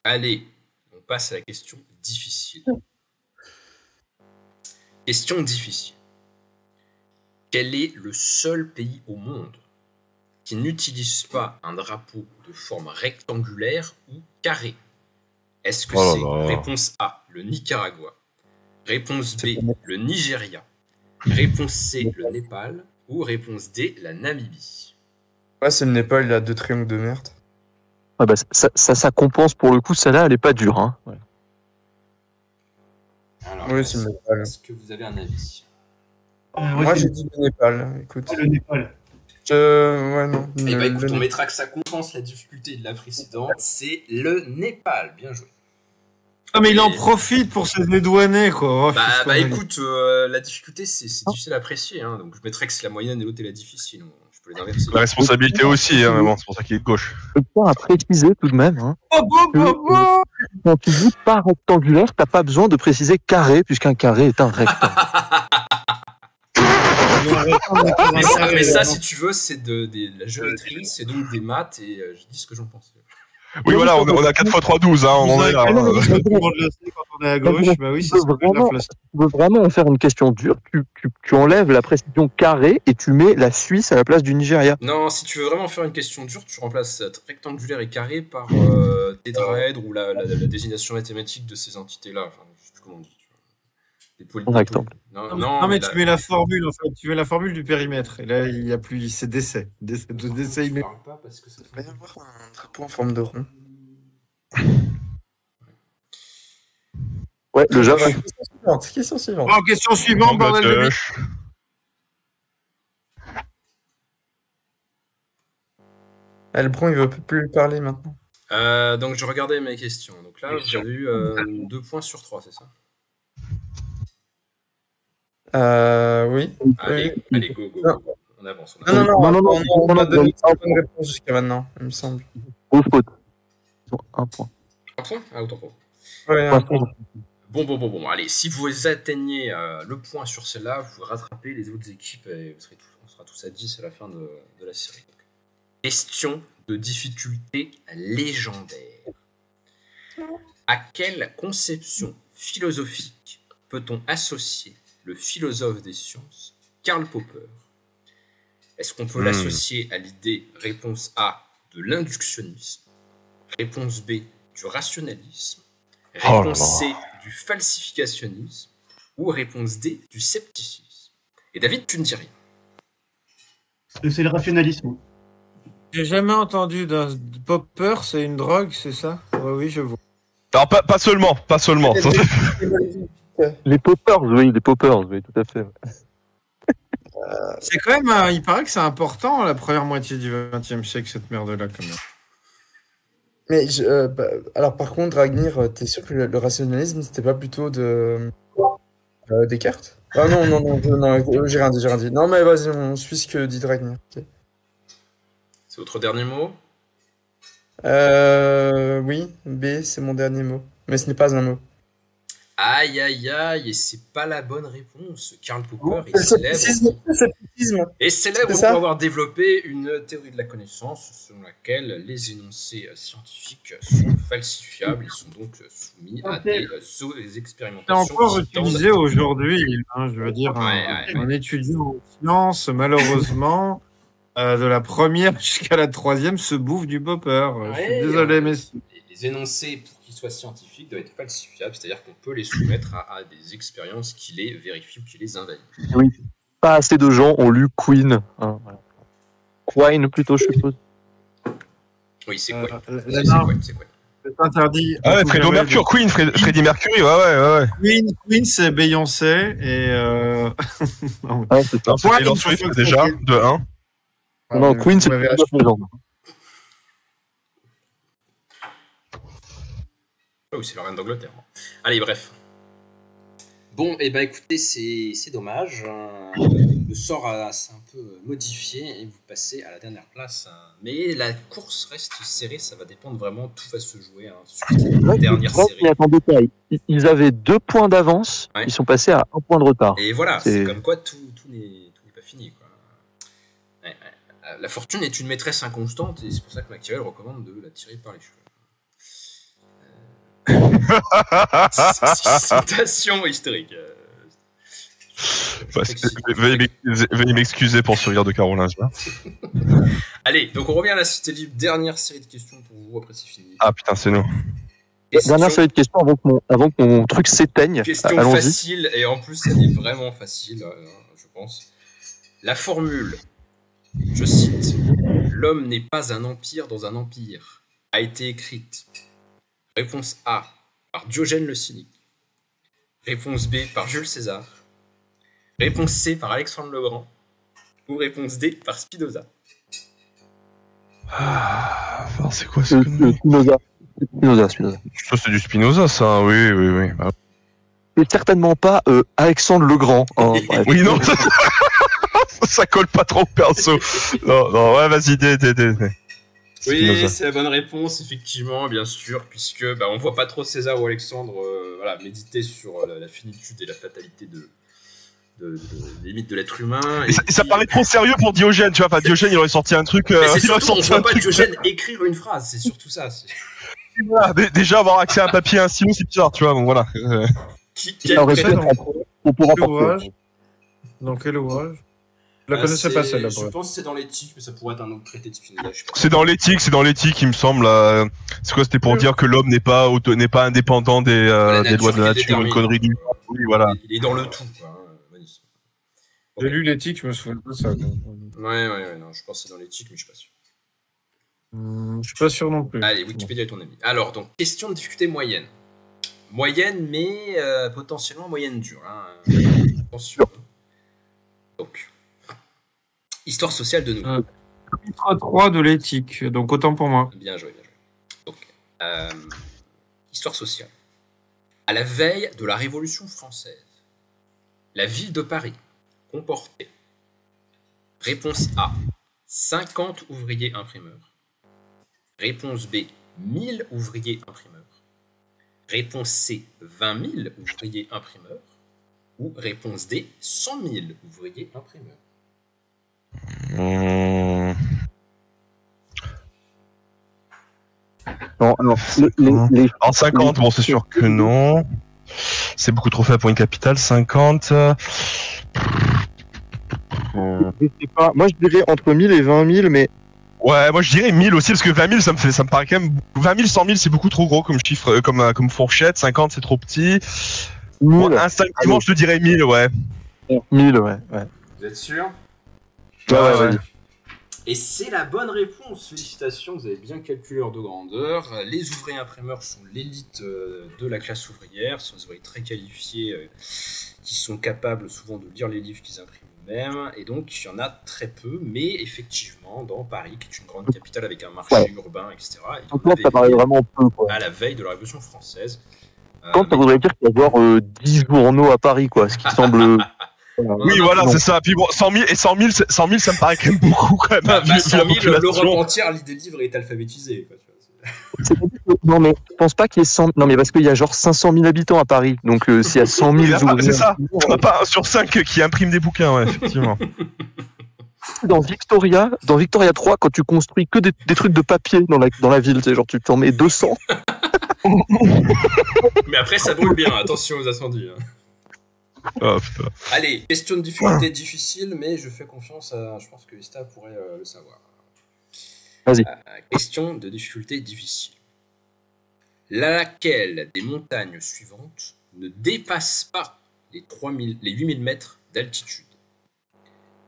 Allez, on passe à la question difficile. Question difficile. Quel est le seul pays au monde qui n'utilise pas un drapeau de forme rectangulaire ou carré? Est-ce que c'est réponse A, le Nicaragua, réponse B, le Nigeria, réponse C, le Népal ou réponse D, la Namibie? Ouais, c'est le Népal, il a 2 triangles de merde. Ouais, bah, ça compense pour le coup, celle-là, elle est pas dure. Hein. Ouais. Alors, Oui, c'est le Népal. est-ce que vous avez un avis? Ouais, Moi, c'est j'ai dit le Népal, écoute. le Népal. Ouais, non. Eh ben écoute, on mettra que ça compense la difficulté de la précédente. C'est le Népal. Bien joué. Ah, mais il en profite pour se dédouaner, quoi. Oh, Bah écoute, la difficulté, c'est difficile à apprécier. Hein, donc je mettrais que c'est la moyenne et l'autre est la difficile. Je peux les inverser. La responsabilité aussi, hein, mais bon, c'est pour ça qu'il est de gauche. Je tiens à préciser tout de même hein, que, quand tu dis pas rectangulaire, t'as pas besoin de préciser carré, puisqu'un carré est un rectangle. Mais ça, si tu veux, c'est de la géométrie, c'est donc des maths, et je dis ce que j'en pense. Oui, voilà, on a 4 x 3, 12, hein, on en est là. Quand on est à gauche, bah oui, c'est l'inflation. Tu veux vraiment en faire une question dure, tu enlèves la précision carré et tu mets la Suisse à la place du Nigeria. Non, si tu veux vraiment faire une question dure, tu remplaces rectangulaire et carré par tétraèdre ou la désignation mathématique de ces entités-là. Enfin, je sais plus comment on dit. Rectangle. Non, mais tu mets la formule, en fait, tu mets la formule du périmètre. Et là, il n'y a plus, c'est décès. Décès, il met. parle pas parce que ça Il va y avoir un drapeau en forme de rond. Ouais, le Java. Question suivante. Bon, question suivante, bordel de bite. Le bron, il veut plus parler maintenant. Donc je regardais mes questions. Donc là, j'ai eu 2 points sur 3, c'est ça? Oui. Allez, go. Non. On avance. Non, On a donné une bonne réponse jusqu'à maintenant, il me semble. Grosse faute. Ils ont un point. Un point? Ah, autant pour. Ouais, un point. Bon. Allez, si vous atteignez le point sur celle-là, vous rattrapez les autres équipes et on sera tous à 10 à la fin de la série. Donc, question de difficulté légendaire. À quelle conception philosophique peut-on associer le philosophe des sciences, Karl Popper? Est-ce qu'on peut l'associer à l'idée, réponse A, de l'inductionnisme, réponse B, du rationalisme, réponse C, du falsificationnisme, ou réponse D, du scepticisme? Et David, tu ne dis rien. C'est le rationalisme. J'ai jamais entendu d'un Popper, c'est une drogue, c'est ça? Oui, je vois. Alors, pas seulement. Les poppers, oui, tout à fait. C'est quand même, il paraît que c'est important la première moitié du XXe siècle, cette merde-là, quand même. Mais alors par contre, Ragnir, t'es sûr que le rationalisme, c'était pas plutôt Descartes? Ah non, non, non, j'ai rien dit, j'ai rien dit. Non mais vas-y, on suit ce que dit Ragnir. Ok. C'est votre dernier mot? Oui, B, c'est mon dernier mot. Mais ce n'est pas un mot. Aïe, aïe, aïe, et c'est pas la bonne réponse. Karl Popper est C'est célèbre. scepticisme. Et célèbre C'est pour ça avoir développé une théorie de la connaissance selon laquelle les énoncés scientifiques sont falsifiables. Ils sont donc soumis à des C'est expérimentations. encore qui tendent utilisé aujourd'hui. Hein, je veux dire, Ouais. un étudiant en sciences, malheureusement, de la première jusqu'à la troisième, se bouffe du popper. Je suis Ouais, désolé, messieurs. Les énoncés, pour qu'ils soient scientifiques, doivent être falsifiables, c'est-à-dire qu'on peut les soumettre à des expériences qui les vérifient ou qui les invalident. Oui. Pas assez de gens ont lu Queen. Hein, voilà. Quine plutôt, je suppose. Oui, c'est quoi? C'est quoi? C'est interdit. Ah ouais, Freddie Mercury, Queen, Freddie Mercury, ouais. Queen, c'est Beyoncé et. Non, Ouais, c'est ça. Non, c'était Taylor Swift déjà, de 1. Non, Queen, c'est vous m'avez plus de gens. Oh, oui, c'est la reine d'Angleterre. Allez, bref. Bon, et bah écoutez, c'est dommage. Le sort s'est un peu modifié et vous passez à la dernière place. Mais la course reste serrée, ça va dépendre vraiment, tout va se jouer sur cette dernière série. Mais attends, détail. Ils avaient 2 points d'avance, Ouais. ils sont passés à 1 point de retard. Et voilà, C'est- c'est comme quoi tout n'est pas fini. Quoi. Ouais. La fortune est une maîtresse inconstante et c'est pour ça que Machiavel recommande de la tirer par les cheveux. Citation historique. Veuillez m'excuser pour ce rire de Caroline. Allez, donc on revient à la Cité Libre. Dernière série de questions pour vous, après c'est fini. Ah putain, c'est nous. Dernière série de questions avant que mon truc s'éteigne. Question Allons-y. facile, et en plus elle est vraiment facile, je pense. La formule, je cite, « L'homme n'est pas un empire dans un empire » a été écrite. Réponse A, par Diogène le Cynique. Réponse B, par Jules César. Réponse C, par Alexandre le Grand. Ou réponse D, par Spinoza. Ah, alors, c'est quoi ce Spinoza. Spinoza. Ça, c'est du Spinoza, ça. Oui. Bah, Et certainement pas Alexandre le Grand. Hein, bref. oui, non. Ça colle pas trop au perso. Non, ouais, vas-y, D. Oui, Spinoza. c'est la bonne réponse, effectivement, bien sûr, puisque on voit pas trop César ou Alexandre méditer sur la finitude et la fatalité des limites de l'être humain. Et ça paraît trop sérieux pour Diogène, tu vois. Enfin, Diogène, il aurait sorti un truc. Mais c'est Il aurait surtout, on sorti voit un pas truc. Diogène écrire une phrase, c'est surtout ça. Voilà, déjà, avoir accès à un papier, un stylo, c'est bizarre, tu vois. Donc voilà. Quel Alors, prénom on pourra Quel ouvrage porter. Dans quel ouvrage? Je la connaissais pas celle-là. Je pense que c'est dans l'éthique, mais ça pourrait être un autre traité de Spinoza. Je sais pas. C'est dans l'éthique, il me semble. C'est quoi? C'était pour dire que l'homme n'est pas indépendant des lois de la nature, une connerie du. Oui, voilà. Il est dans le tout, quoi. Magnifique. J'ai lu l'éthique, je me souviens pas de ça. Ouais, non, je pense que c'est dans l'éthique, mais je suis pas sûr. Je suis pas sûr non plus. Allez, Wikipédia est ton ami. Alors, donc, question de difficulté moyenne. Moyenne, mais potentiellement moyenne dure. Hein. Attention. Donc, histoire sociale de nouveau. Chapitre 3 de l'éthique, donc autant pour moi. Bien joué. Donc, histoire sociale. À la veille de la Révolution française, la ville de Paris comportait, réponse A, 50 ouvriers imprimeurs. Réponse B, 1000 ouvriers imprimeurs. Réponse C, 20 000 ouvriers imprimeurs. Ou réponse D, 100 000 ouvriers imprimeurs. Non, alors, les En 50, bon, c'est sûr que non. C'est beaucoup trop faible pour une capitale. 50. je sais pas. Moi, je dirais entre 1000 et 20 000, mais Ouais, moi je dirais 1000 aussi, parce que 20 000, ça me paraît quand même. 20 000, 100 000, c'est beaucoup trop gros comme chiffre, comme fourchette. 50, c'est trop petit. 1000. Bon, instinctivement, je te dirais 1000, ouais. 1000, ouais. Vous êtes sûr? Ouais. Et c'est la bonne réponse. Félicitations, vous avez bien calculé l'ordre de grandeur. Les ouvriers imprimeurs sont l'élite de la classe ouvrière. Ce sont des ouvriers très qualifiés qui sont capables souvent de lire les livres qu'ils impriment même. Et donc, il y en a très peu, mais effectivement, dans Paris, qui est une grande capitale avec un marché urbain, etc., Donc là, ça paraît vraiment peu, quoi. à la veille de la Révolution française. Quand ça voudrait dire qu'il y a genre 10 journaux à Paris, quoi, ce qui semble... Oui, voilà, c'est ça. Puis bon, 100 000, ça me paraît quand même beaucoup, quand même. Bah, vu la 100 000, population. l'Europe entière, lit des livres et est alphabétisée. Quoi, tu vois, Non, mais je pense pas qu'il y ait 100... Non, mais parce qu'il y a genre 500 000 habitants à Paris. Donc, s'il y a 100 000 journaux... C'est ça. On n'a pas un sur 5 qui imprime des bouquins, ouais, effectivement. Dans Victoria 3, quand tu construis que des trucs de papier dans la ville, tu sais, genre tu t'en mets 200. Mais après, ça brûle bien. Attention aux incendies. Hein. Oh, putain. Allez, question de difficulté difficile, mais je fais confiance à... Je pense que Ista pourrait le savoir. Vas-y. Question de difficulté difficile. Laquelle des montagnes suivantes ne dépasse pas les 8000 mètres d'altitude?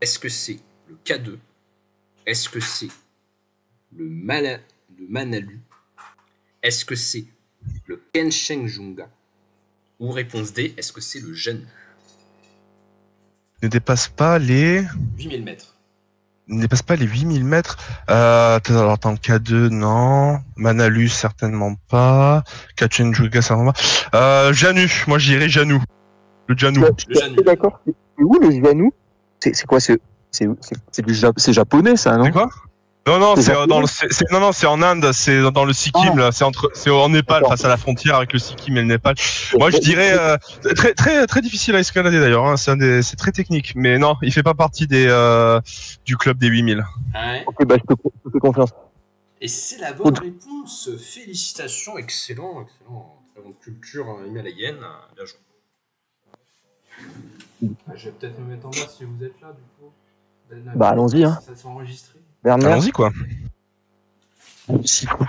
Est-ce que c'est le K2? Est-ce que c'est le Manalu? Est-ce que c'est le Kenchenjunga? Ou réponse D, est-ce que c'est le Janu? Ne dépasse pas les... 8000 mètres. Ne dépasse pas les 8000 mètres. Alors, attends, K2, non. Manalu, certainement pas. Kenchenjunga, certainement pas. Janu, moi j'irais Janu. Le Janu. Le Janu. D'accord. C'est où le Janu? C'est quoi? C'est japonais, ça, non? C'est quoi? Non, C'est c'est japonais. c'est en Inde, c'est dans le Sikkim, là, c'est en Népal, D'accord. face à la frontière avec le Sikkim et le Népal. Moi, je dirais très très très difficile à escalader d'ailleurs. Hein, c'est très technique, mais non, il fait pas partie du club des 8000. Ouais. Ok, bah je te fais confiance. Et c'est la bonne réponse. Félicitations, excellent. Très bonne culture himalayenne. Bien joué. Je vais peut-être me mettre en bas si vous êtes là, du coup. Bah, allons-y, hein. Ça s'est enregistré. Bernard, Allons-y quoi. si, quoi.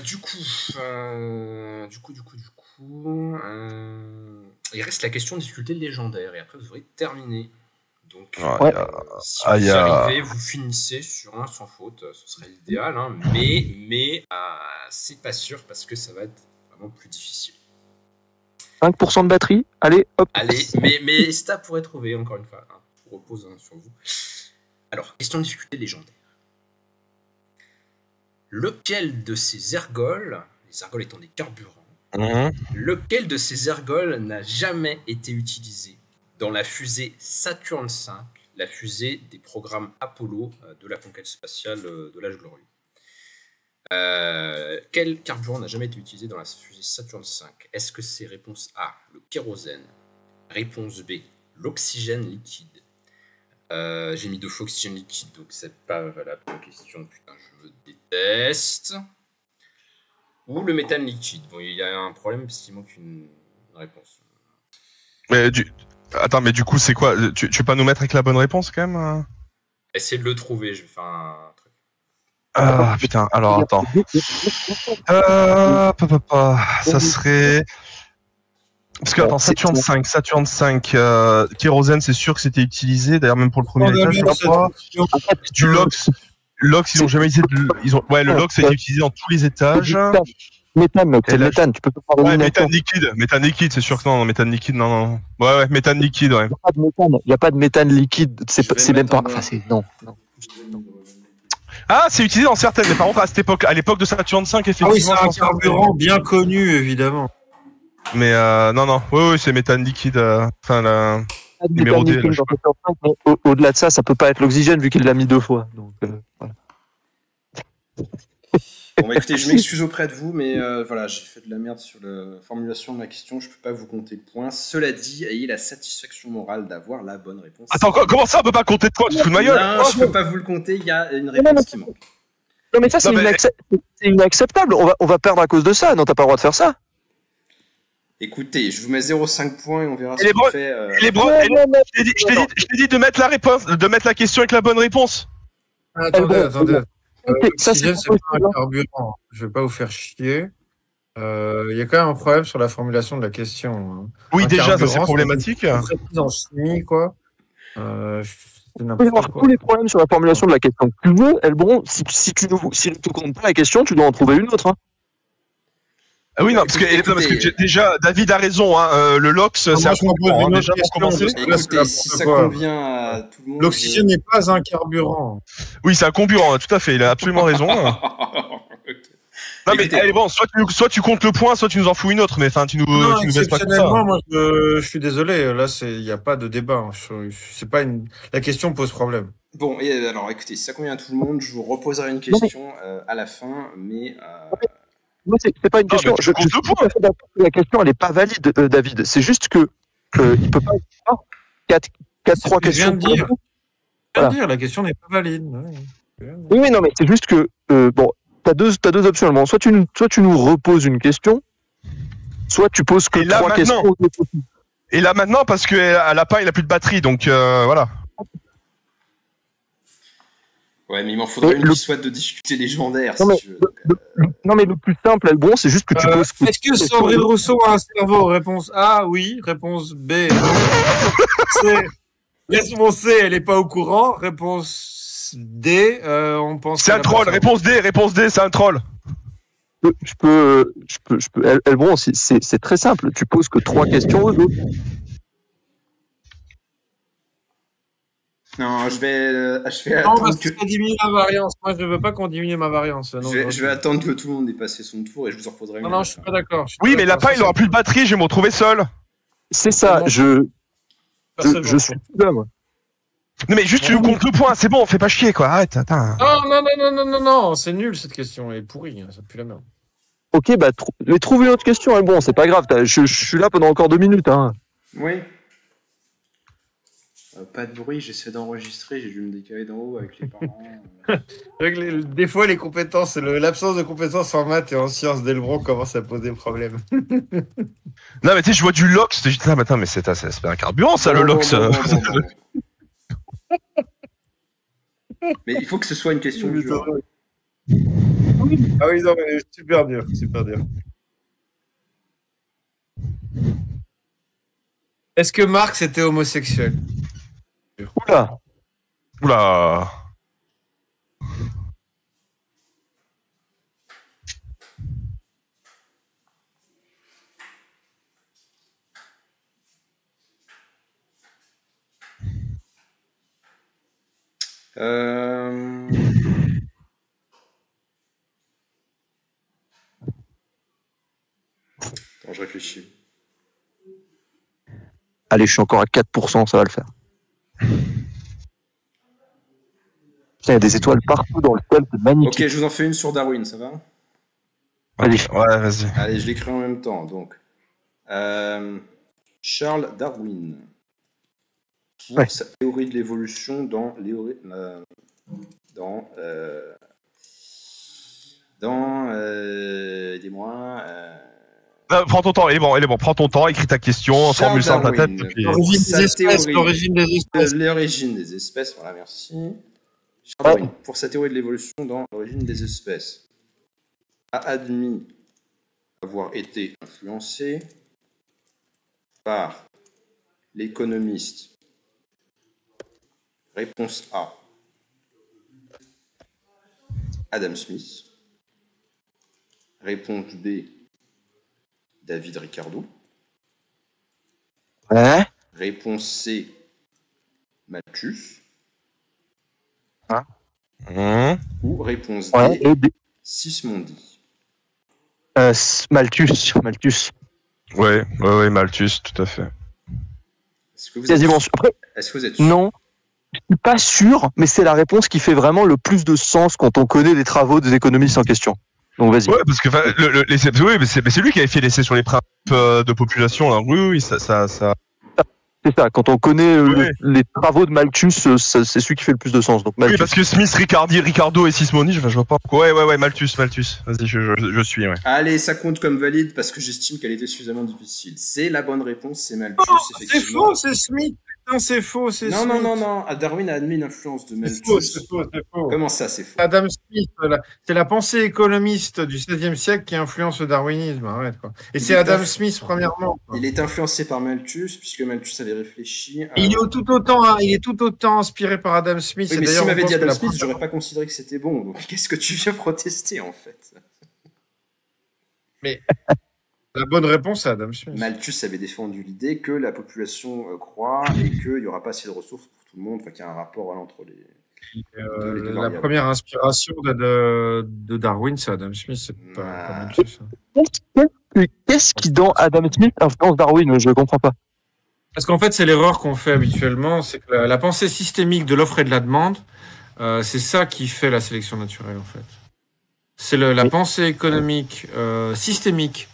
Du coup, il reste la question de difficulté légendaire et après vous aurez terminé. Donc, Ouais. si vous y arrivez, vous finissez sur un sans faute, ce serait l'idéal, hein, mais c'est pas sûr parce que ça va être vraiment plus difficile. 5% de batterie, allez, hop. Allez, mais Esta pourrait trouver encore une fois. Hein, je repose sur vous. Alors, question de difficulté légendaire. Lequel de ces ergols, les ergols étant des carburants, lequel de ces ergols n'a jamais été utilisé dans la fusée Saturn V, la fusée des programmes Apollo de la conquête spatiale de l'âge glorieux? Quel carburant n'a jamais été utilisé dans la fusée Saturn V? Est-ce que c'est réponse A, le kérosène? Réponse B, l'oxygène liquide. J'ai mis 2 fois oxygène liquide, donc c'est pas valable pour la question. Putain, je me déteste. Ou le méthane liquide. Bon, il y a un problème parce qu'il manque une réponse. Attends, mais du coup, c'est quoi? Tu peux pas nous mettre avec la bonne réponse quand même? Essayez de le trouver, je vais faire un truc. Ah putain, alors attends. Ça serait... Parce que, attends, Saturn V, kérosène, c'est sûr que c'était utilisé, d'ailleurs même pour le premier étage, je crois. Du LOX, ils ont jamais utilisé ouais, le LOX a été utilisé dans tous les étages. Méthane, c'est le méthane, tu peux pas faire Ouais, l'élimination. méthane liquide, c'est sûr que non, méthane liquide, non. Ouais, méthane liquide, ouais. Il n'y a pas de méthane liquide, c'est même pas... Enfin, c'est... Non. Ah, c'est utilisé dans certaines, mais par contre, à l'époque de Saturn V, effectivement... Ah oui, c'est un carburant bien connu, évidemment. Mais non, oui, c'est méthane liquide, enfin, numéro D. Au-delà de ça, ça peut pas être l'oxygène vu qu'il l'a mis 2 fois. Donc, voilà. Bon, bah, écoutez, je m'excuse auprès de vous, mais voilà, j'ai fait de la merde sur la formulation de la question. Je peux pas vous compter de points. Cela dit, ayez la satisfaction morale d'avoir la bonne réponse. Attends, comment ça, on peut pas compter de quoi? Tu te fous de ma gueule? Non, je peux pas vous le compter. Il y a une réponse qui manque. Non, mais ça, c'est inacceptable. On va perdre à cause de ça. Non, t'as pas le droit de faire ça. Écoutez, je vous mets 0,5 points et on verra Et ce les qu'on bros- fait. Je t'ai dit de mettre la réponse, de mettre la question avec la bonne réponse. Attendez. Ça, L'oxygène, c'est c'est pas possible, un carburant. Je vais pas vous faire chier. Il y a quand même un problème sur la formulation de la question. Hein. Oui, Un déjà, ça carburant, c'est problématique. c'est précis en chimie, quoi. C'est Il peut y n'importe avoir quoi. tous les problèmes sur la formulation de la question. Tu veux, Elbron, si tu ne te comptes pas la question, tu dois en trouver une autre. Hein. Ah oui, non, parce que déjà, David a raison, hein, le LOX, c'est un concurrent, hein, déjà, pour commencer. Écoutez, si ça convient à tout le monde... L'oxygène n'est pas un carburant. Oui, c'est un comburant, tout à fait, il a absolument raison. Non, mais Écoutez, allez, bon, soit tu comptes le point, soit tu nous en fous une autre, mais enfin, tu nous baisses pas comme ça. Exceptionnellement, moi, je suis désolé, là, il n'y a pas de débat. Hein. C'est pas la question pose problème. Bon, et alors écoutez, si ça convient à tout le monde, je vous reposerai une question à la fin, mais... Moi, c'est pas une Non, question. mais tu Je comptes suis le tout point. à fait d'accord que la question, elle n'est pas valide, David. C'est juste que il peut pas y avoir 3 que je viens questions. de dire. Je viens Voilà. de dire, la question n'est pas valide. Oui, non, mais c'est juste que bon, t'as deux options. Soit tu nous reposes une question, soit tu poses que Et là, 3 maintenant. questions. Et là, maintenant, parce qu'elle a pas, il a plus de batterie, donc voilà. Ouais, mais il m'en faudrait Et une qui soit de difficulté légendaire, Non, si mais tu veux. Non, mais le plus simple, Albon, c'est juste que tu poses. Est-ce que Sandrine Rousseau a un cerveau? Réponse A, oui. Réponse B, non. C. Réponse C, elle n'est pas au courant. Réponse D, on pense. C'est un troll, réponse D, c'est un troll. Je peux. Albon, c'est très simple. Tu poses que 3 questions aux autres. Non, je vais Non, attendre parce que... que ça diminue ma variance. Moi, je ne veux pas qu'on diminue ma variance. Non, Je vais attendre que tout le monde ait passé son tour et je vous en reposerai une. Non, je suis pas d'accord. Oui, mais Lapin, il aura plus de batterie, je vais me retrouver seul. C'est ça. Je suis plus là, moi. Non, mais juste, tu nous comptes le point, c'est bon, fais pas chier, quoi. Arrête, attends. Non, c'est nul cette question, elle est pourrie, ça pue la merde. Ok, bah mais trouve une autre question, Albon. C'est pas grave. Je suis là pendant encore 2 minutes. Hein. Oui. Pas de bruit, j'essaie d'enregistrer, j'ai dû me décaler d'en haut avec les parents. Des fois, les compétences, l'absence de compétences en maths et en sciences d'Elbron commence à poser problème. Non, mais tu sais, je vois du LOX, je dis, ah, mais attends, mais c'est un carburant, ça, le LOX. Mais il faut que ce soit une question dure. Ah oui, non, mais super dur, super dur. Est-ce que Marx était homosexuel? Oula. Oula. Attends, je réfléchis. Allez, je suis encore à 4%, ça va le faire. Putain, il y a des étoiles partout dans le ciel, c'est magnifique. Ok, je vous en fais une sur Darwin, ça va? Allez. Ouais, vas-y. Allez, je l'écris en même temps, donc. Charles Darwin. Pour sa théorie de l'évolution aidez-moi. Prends ton temps, il est bon, prends ton temps, écris ta question, formule ça dans ta tête. Puis... L'origine des espèces. L'origine des espèces, voilà, merci. Charles Darwin, pour sa théorie de l'évolution dans l'origine des espèces, a admis avoir été influencé par l'économiste. Réponse A. Adam Smith. Réponse B. David Ricardo. Ouais. Réponse C. Malthus. Ou réponse D. Sismondi. Malthus. Ouais, Malthus, tout à fait. Est-ce que vous Quasiment êtes... sûr. Après, Est-ce que vous êtes sûr? non, je suis pas sûr, mais c'est la réponse qui fait vraiment le plus de sens quand on connaît les travaux des économistes en question. Donc vas-y. Ouais, parce que oui, mais c'est lui qui avait fait l'essai sur les principes de population. Là. Oui, ça. C'est ça, quand on connaît les travaux de Malthus, c'est celui qui fait le plus de sens. Donc, Malthus. Oui, parce que Smith, Ricardo et Sismondi, je vois pas pourquoi. Ouais, Malthus. Vas-y, je suis, ouais. Allez, ça compte comme valide parce que j'estime qu'elle était suffisamment difficile. C'est la bonne réponse, c'est Malthus, effectivement. C'est faux, c'est Smith. Non, c'est faux, c'est Smith. Non. Darwin a admis l'influence de Malthus. C'est faux. Comment ça, c'est faux? Adam Smith, c'est la pensée économiste du XVIe siècle qui influence le darwinisme. Arrête, quoi. Et c'est Adam Smith, premièrement. Quoi. Il est influencé par Malthus, puisque Malthus avait réfléchi. Il est tout autant inspiré par Adam Smith. Oui, mais s'il m'avait dit Adam Smith, j'aurais pas considéré que c'était bon. Donc, qu'est-ce que tu viens protester, en fait? Mais La bonne réponse, c'est Adam Smith. Malthus avait défendu l'idée que la population croît et qu'il n'y aura pas assez de ressources pour tout le monde, enfin qu'il y a un rapport voilà, entre les deux La variables. première inspiration de Darwin, c'est Adam Smith, c'est pas Malthus. Qu'est-ce qui, dans Adam Smith, influence Darwin? Je comprends pas. Parce qu'en fait, c'est l'erreur qu'on fait habituellement, c'est que la pensée systémique de l'offre et de la demande, c'est ça qui fait la sélection naturelle, en fait. C'est la pensée économique systémique,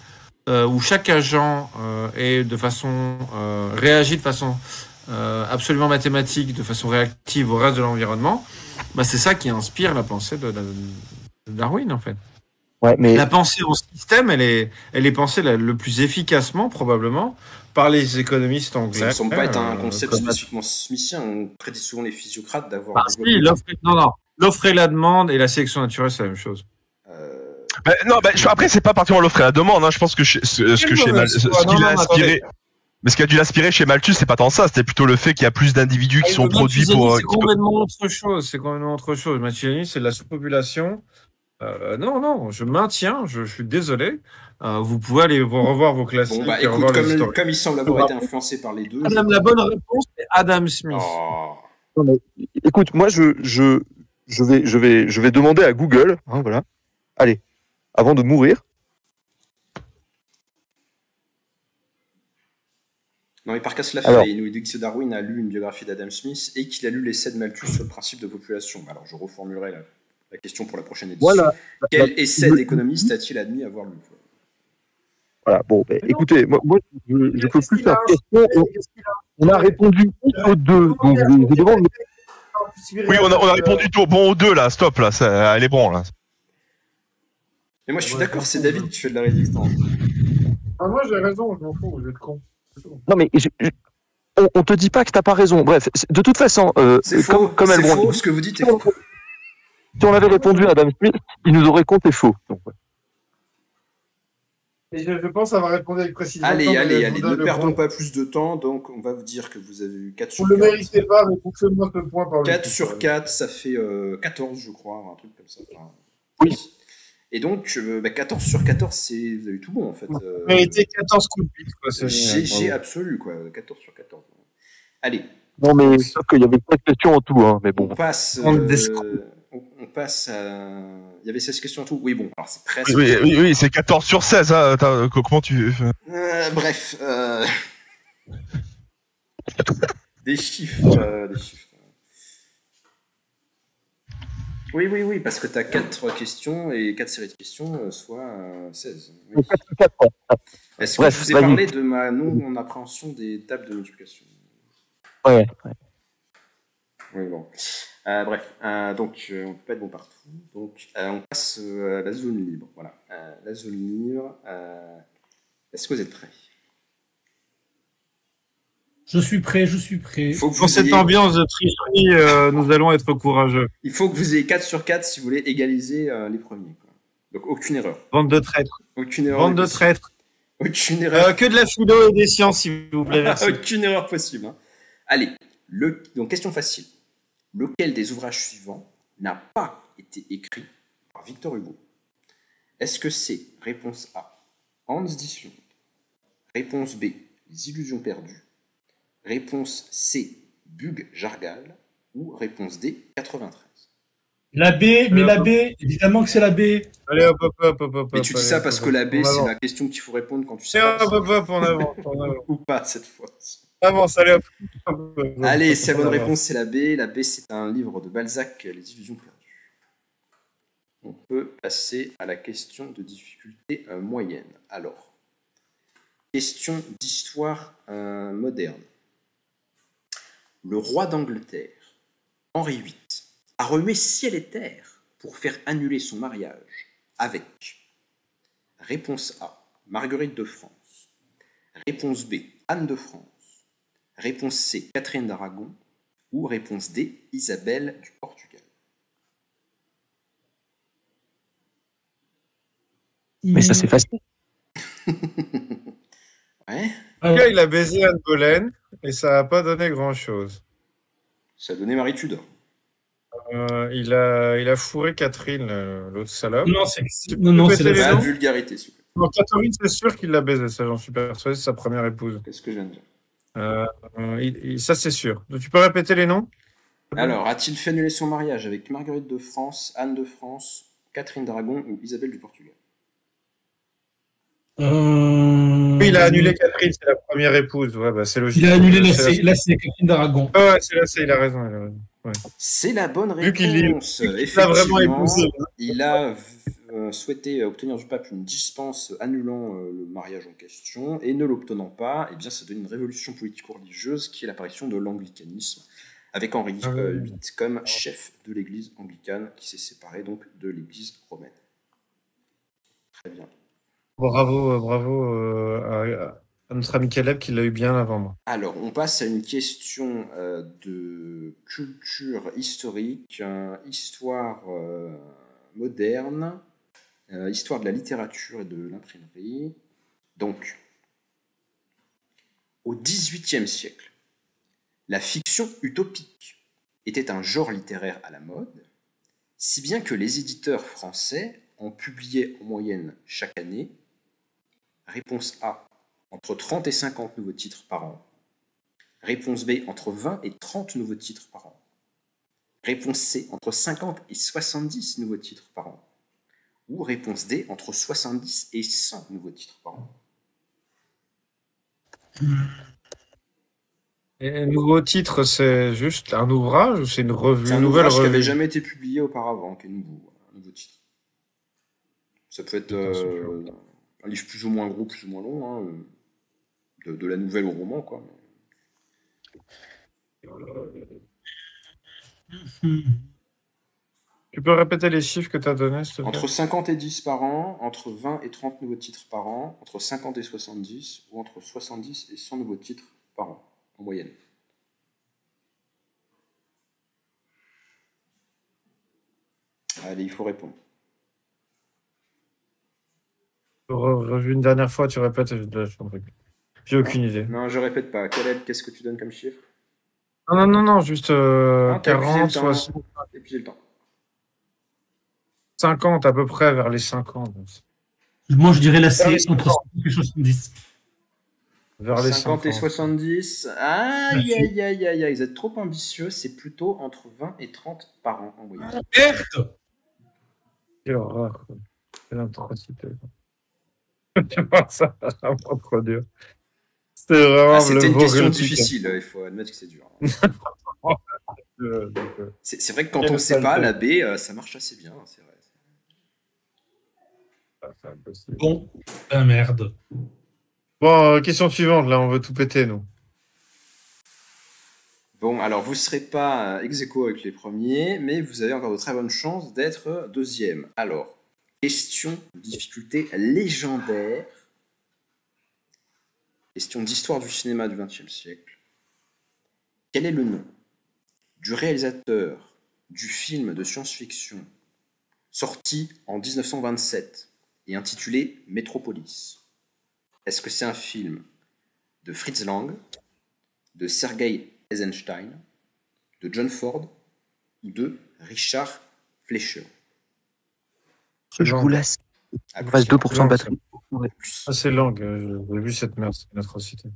où chaque agent réagit de façon absolument mathématique, de façon réactive au reste de l'environnement. Bah, c'est ça qui inspire la pensée de Darwin, en fait. Ouais, mais La pensée en système, elle est pensée le plus efficacement, probablement, par les économistes anglais. Ça ne semble pas être un concept spécifiquement smithien. On prédit souvent les physiocrates d'avoir... Ah, si, l'offre et la demande et la sélection naturelle, c'est la même chose. Après, c'est pas particulièrement l'offre et la demande. Hein. Je pense que ce qui a dû l'inspirer chez Malthus, c'est pas tant ça. C'était plutôt le fait qu'il y a plus d'individus qui sont produits pour. C'est complètement autre chose. C'est complètement autre chose. Machiavelli, c'est de la surpopulation. Non, je maintiens. Je suis désolé. Vous pouvez aller revoir vos classiques. Bon, écoute, comme il semble avoir été influencé par les deux. La bonne réponse, c'est Adam Smith. Oh. non, mais, écoute, moi, je vais demander à Google, hein, voilà. Allez, avant de mourir. Non, mais Parcas l'a fait. Il nous dit que Darwin a lu une biographie d'Adam Smith et qu'il a lu l'essai de Malthus sur le principe de population. Alors, je reformulerai la question pour la prochaine édition. Voilà. Quel essai d'économiste a-t-il admis avoir lu? Voilà, bon, écoutez, moi je peux plus faire question. On a répondu aux deux, donc je demande. Oui, on a répondu aux deux, là, stop, là, elle est bon, là. Mais moi, je suis d'accord, c'est David qui fait de la résistance. Ah, moi, j'ai raison, je m'en fous, vous êtes con. Non, mais on te dit pas que t'as pas raison. Bref, de toute façon, c'est faux, comme c'est faux, ce que vous dites est faux. Si on avait répondu à Adam Smith, il nous aurait compté faux. Donc, ouais. Et je pense avoir répondu avec précision. Allez, ne perdons pas plus de temps. Donc, on va vous dire que vous avez eu 4 sur 4. Vous ne le méritez pas, mais poussez-moi ce point par le 4 sur 4, ça fait 14, je crois, un truc comme ça. Enfin, oui. Et donc, 14 sur 14, vous avez eu tout bon, en fait. Vous méritez 14 coups de pied, quoi. GG absolu, quoi. 14 sur 14. Allez. Non, mais sauf qu'il y avait 4 questions en tout, hein, mais bon. On passe à... Il y avait 16 questions en tout. Oui, bon, alors c'est presque... Oui, c'est 14 sur 16, hein. Comment tu... bref. Des chiffres. Oui, parce que tu as 4 questions et 4 séries de questions, soit 16. Oui. Est-ce que je vous ai parlé de ma non-appréhension des tables de multiplication? Ouais. Oui, bon. Bref, donc on ne peut pas être bon partout. Donc on passe à la zone libre. Voilà. La zone libre. Est-ce que vous êtes prêts? Je suis prêt. Pour cette ambiance de tricherie, nous allons être courageux. Il faut que vous ayez 4 sur 4 si vous voulez égaliser les premiers. Quoi. Donc aucune erreur. Bande de traîtres. Aucune erreur. Bande de traîtres. Aucune erreur. Que de la philo et des sciences, s'il vous plaît. Merci. Aucune erreur possible. Hein. Allez, donc question facile. Lequel des ouvrages suivants n'a pas été écrit par Victor Hugo? Est-ce que c'est réponse A, Hans Dislund, réponse B, Les Illusions perdues, réponse C, Bug Jargal ou réponse D, 93? La B, évidemment que c'est la B. Allez, hop. Mais tu dis ça parce que la B, c'est la question qu'il faut répondre quand tu sais pas. Hop, en avant. Ou pas cette fois. Avance, allez, Allez, c'est la bonne réponse, c'est la B. La B, c'est un livre de Balzac, Les Illusions perdues. On peut passer à la question de difficulté moyenne. Alors, question d'histoire moderne. Le roi d'Angleterre, Henri VIII, a remué ciel et terre pour faire annuler son mariage avec réponse A, Marguerite de France, réponse B, Anne de France, réponse C, Catherine d'Aragon ou réponse D, Isabelle du Portugal. Mais ça, c'est facile. Ouais. Il a baisé Anne Boleyn et ça n'a pas donné grand-chose. Ça a donné Marie Tudor. Il a fourré Catherine, l'autre salope. Non, c'est la vulgarité, s'il vous plaît. Non, Catherine, c'est sûr qu'il l'a baisé, ça, j'en suis persuadé, c'est sa première épouse. Qu'est-ce que je viens de dire? Ça, c'est sûr. Donc, tu peux répéter les noms? Alors, a-t-il fait annuler son mariage avec Marguerite de France, Anne de France, Catherine d'Aragon ou Isabelle du Portugal? Oui, il a annulé Catherine, c'est la première épouse. Ouais, bah, c'est logique. Il a annulé la c'est Catherine d'Aragon. Ouais, c'est là, il a raison. Ouais. C'est la bonne Vu qu'il réponse. l'a vraiment épousé. Il a souhaité obtenir du pape une dispense annulant le mariage en question, et ne l'obtenant pas, eh bien, ça donne une révolution politico-religieuse qui est l'apparition de l'anglicanisme, avec Henri VIII comme chef de l'église anglicane, qui s'est séparé donc de l'église romaine. Très bien. Bravo à notre ami Caleb qui l'a eu bien avant moi. Alors, on passe à une question de culture historique, histoire moderne, histoire de la littérature et de l'imprimerie. Donc, au XVIIIe siècle, la fiction utopique était un genre littéraire à la mode, si bien que les éditeurs français en publiaient en moyenne chaque année. Réponse A, entre 30 et 50 nouveaux titres par an. Réponse B, entre 20 et 30 nouveaux titres par an. Réponse C, entre 50 et 70 nouveaux titres par an. Ou réponse D, entre 70 et 100 nouveaux titres par an. Et un nouveau titre, c'est juste un ouvrage ou c'est une revue? C'est un nouvelle ouvrage qui revue n'avait jamais été publié auparavant, qui est nouveau titre. Ça peut être un livre plus ou moins gros, plus ou moins long, de la nouvelle au roman, quoi. Tu peux répéter les chiffres que tu as donnés, s'il te plaît? Entre 50 et 10 par an, entre 20 et 30 nouveaux titres par an, entre 50 et 70, ou entre 70 et 100 nouveaux titres par an, en moyenne. Allez, il faut répondre. Revue une dernière fois, tu répètes. J'ai aucune idée. Non, je répète pas. Caleb, qu'est-ce que tu donnes comme chiffre? Non, juste Non, t'as 40, épuisé le temps. 60, T'as épuisé le temps. 50 à peu près, vers les 50. Moi, je dirais la C, Vers les entre 50 et 70. Vers les 50 et 50. 70. Aïe, vous êtes trop ambitieux. C'est plutôt entre 20 et 30 par an en moyenne. Merde! Quelle horreur. Quelle atrocité. Tu vois, ça va vraiment trop dur. C'est vraiment C'était le une beau question gothique. difficile, il faut admettre que c'est dur. Donc, C'est vrai que quand Quelle on ne sait pas, saleté. la B, ça marche assez bien, c'est vrai. c'est impossible. Bon, merde. Bon, question suivante, là, on veut tout péter, nous. Bon, alors vous ne serez pas ex aequo avec les premiers, mais vous avez encore de très bonnes chances d'être deuxième. Alors, question de difficulté légendaire. Question d'histoire du cinéma du XXe siècle. Quel est le nom du réalisateur du film de science-fiction sorti en 1927 et intitulé Metropolis? Est-ce que c'est un film de Fritz Lang, de Sergei Eisenstein, de John Ford ou de Richard Fleischer? Je vous laisse. Ah, Il me plus, reste 2% de batterie. Ah, c'est langue, j'ai vu cette merde, c'est une atrocité.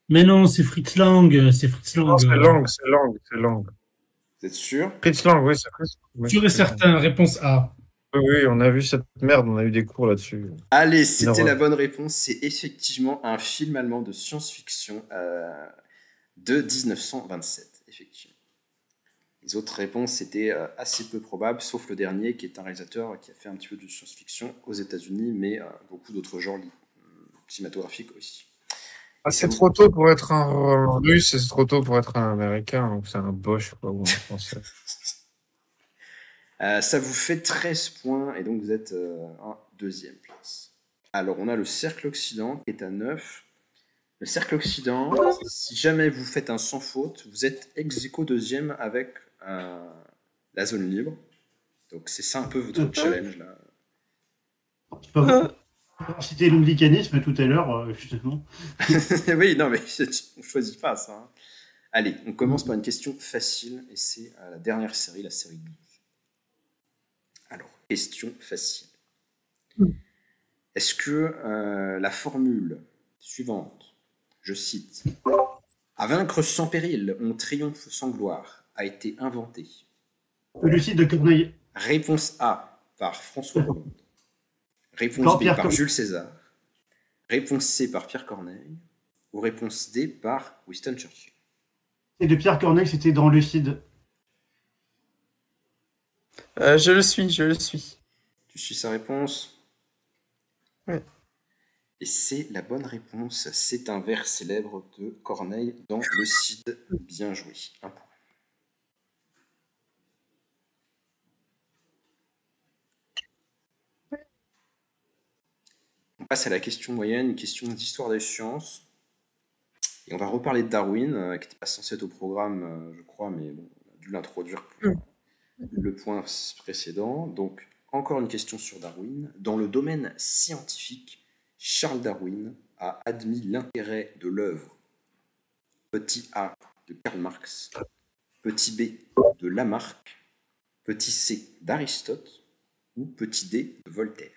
Mais non, c'est Fritz Lang. C'est Fritz Lang. Non, c'est langue. Vous êtes sûr? Fritz Lang, oui, c'est Fritz. Sûr et certain, réponse A. Oui, on a vu cette merde, on a eu des cours là-dessus. Allez, c'était horreur. la bonne réponse. C'est effectivement un film allemand de science-fiction de 1927, effectivement. Les autres réponses étaient assez peu probables, sauf le dernier, qui est un réalisateur qui a fait un petit peu de science-fiction aux États-Unis, mais beaucoup d'autres genres cinématographiques aussi. Ah, c'est trop tôt pour être un russe et c'est trop tôt pour être un américain, donc c'est un boche, quoi, ou un français. Ça vous fait 13 points, et donc vous êtes en deuxième place. Alors, on a le Cercle Occident, qui est à 9. Le Cercle Occident, si jamais vous faites un sans faute, vous êtes ex aequo deuxième avec la zone libre. Donc c'est ça un peu votre challenge là. Je peux pas citer l'anglicanisme tout à l'heure, justement. Oui, non mais on choisit pas ça. Hein. Allez, on commence par une question facile et c'est la dernière série, la série 12. Alors, question facile. Est-ce que la formule suivante, je cite, « À vaincre sans péril, on triomphe sans gloire » a été inventée? Lucide de Corneille. Réponse A, par François Hollande. Réponse B, par Jules César. Réponse C, par Pierre Corneille. Ou réponse D, par Winston Churchill. Et de Pierre Corneille, c'était dans Lucide. Je le suis. Tu suis sa réponse? Oui. Et c'est la bonne réponse. C'est un vers célèbre de Corneille dans le Cid. Bien joué. Un point. On passe à la question moyenne, une question d'histoire des sciences. Et on va reparler de Darwin, qui n'était pas censé être au programme, je crois, mais bon, on a dû l'introduire pour le point précédent. Donc, encore une question sur Darwin. Dans le domaine scientifique, Charles Darwin a admis l'intérêt de l'œuvre petit a de Karl Marx, petit b de Lamarck, petit c d'Aristote ou petit d de Voltaire.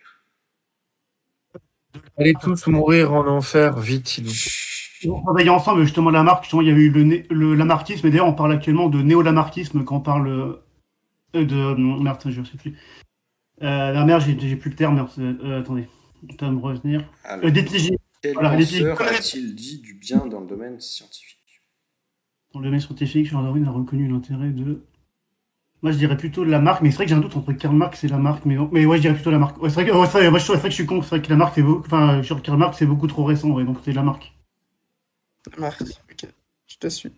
Allez tous mourir en enfer, vite, s'il vous plaît. On travaillait ensemble, justement, Lamarck. Justement, il y avait eu le lamarckisme, et d'ailleurs, on parle actuellement de néo-lamarckisme quand on parle de. Merde, je ne sais plus. La merde, j'ai plus le terme. Attendez, ça va me revenir. D'éthigie. Quel penseur a-t-il dit du bien dans le domaine scientifique? Dans le domaine scientifique, Charles Darwin a reconnu l'intérêt de. Moi, je dirais plutôt Lamarck, mais c'est vrai que j'ai un doute entre Karl Marx et Lamarck. Mais ouais, je dirais plutôt Lamarck. Ouais, c'est vrai que je suis con. C'est vrai que Lamarck, c'est beaucoup. Enfin, sur Karl Marx, c'est beaucoup trop récent. Ouais, donc c'est Lamarck. Lamarck, ok. Je te suis.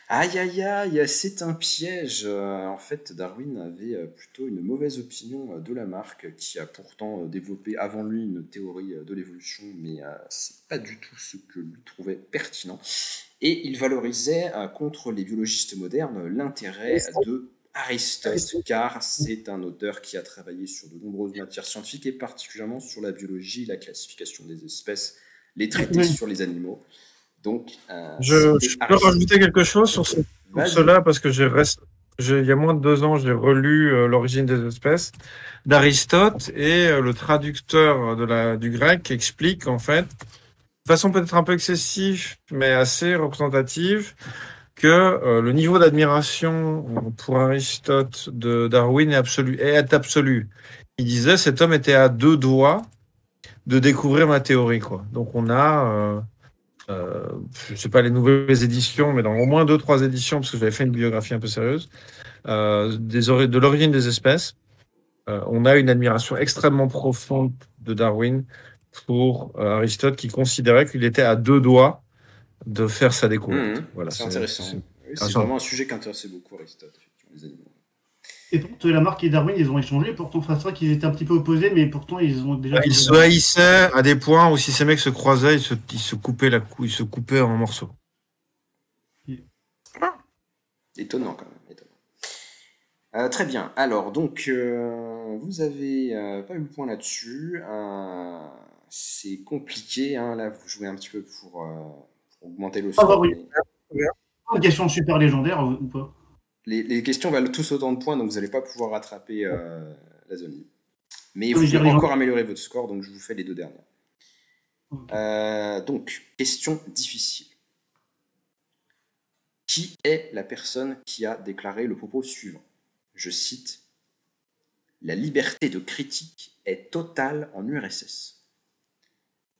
Aïe, aïe, aïe, c'est un piège. En fait, Darwin avait plutôt une mauvaise opinion de Lamarck, qui a pourtant développé avant lui une théorie de l'évolution, mais c'est pas du tout ce que lui trouvait pertinent. Et il valorisait contre les biologistes modernes l'intérêt de Aristote, car c'est un auteur qui a travaillé sur de nombreuses matières scientifiques, et particulièrement sur la biologie, la classification des espèces, les traités sur les animaux. Donc, je peux rajouter quelque chose sur cela, parce que il y a moins de 2 ans, j'ai relu L'origine des espèces d'Aristote, et le traducteur du grec explique, en fait, de façon peut-être un peu excessive, mais assez représentative, que le niveau d'admiration pour Aristote de Darwin est absolu. Il disait, cet homme était à 2 doigts de découvrir ma théorie, quoi. Donc on a, je sais pas les nouvelles éditions, mais dans au moins 2-3 éditions, parce que j'avais fait une biographie un peu sérieuse, de l'origine des espèces, on a une admiration extrêmement profonde de Darwin pour Aristote, qui considérait qu'il était à 2 doigts de faire sa découverte. Voilà, c'est intéressant. C'est vraiment un sujet qui intéressait beaucoup Aristote, les animaux. Et pourtant, Lamarck et Darwin, ils ont échangé. Pourtant, c'est vrai qu'ils étaient un petit peu opposés, mais pourtant, ils ont déjà. Ils se haïssaient à des points où, si ces mecs se croisaient, ils se coupaient ils se coupaient en morceaux. Étonnant, quand même. Étonnant. Très bien. Alors, donc, vous avez pas eu le point là-dessus. C'est compliqué. Hein. Là, vous jouez un petit peu pour augmenter le score. Oui. Une question super légendaire ou pas? Les questions valent tous autant de points, donc vous n'allez pas pouvoir rattraper la zone. Mais vous pouvez encore améliorer votre score, donc je vous fais les 2 dernières. Donc, question difficile. Qui est la personne qui a déclaré le propos suivant? Je cite: « La liberté de critique est totale en URSS ».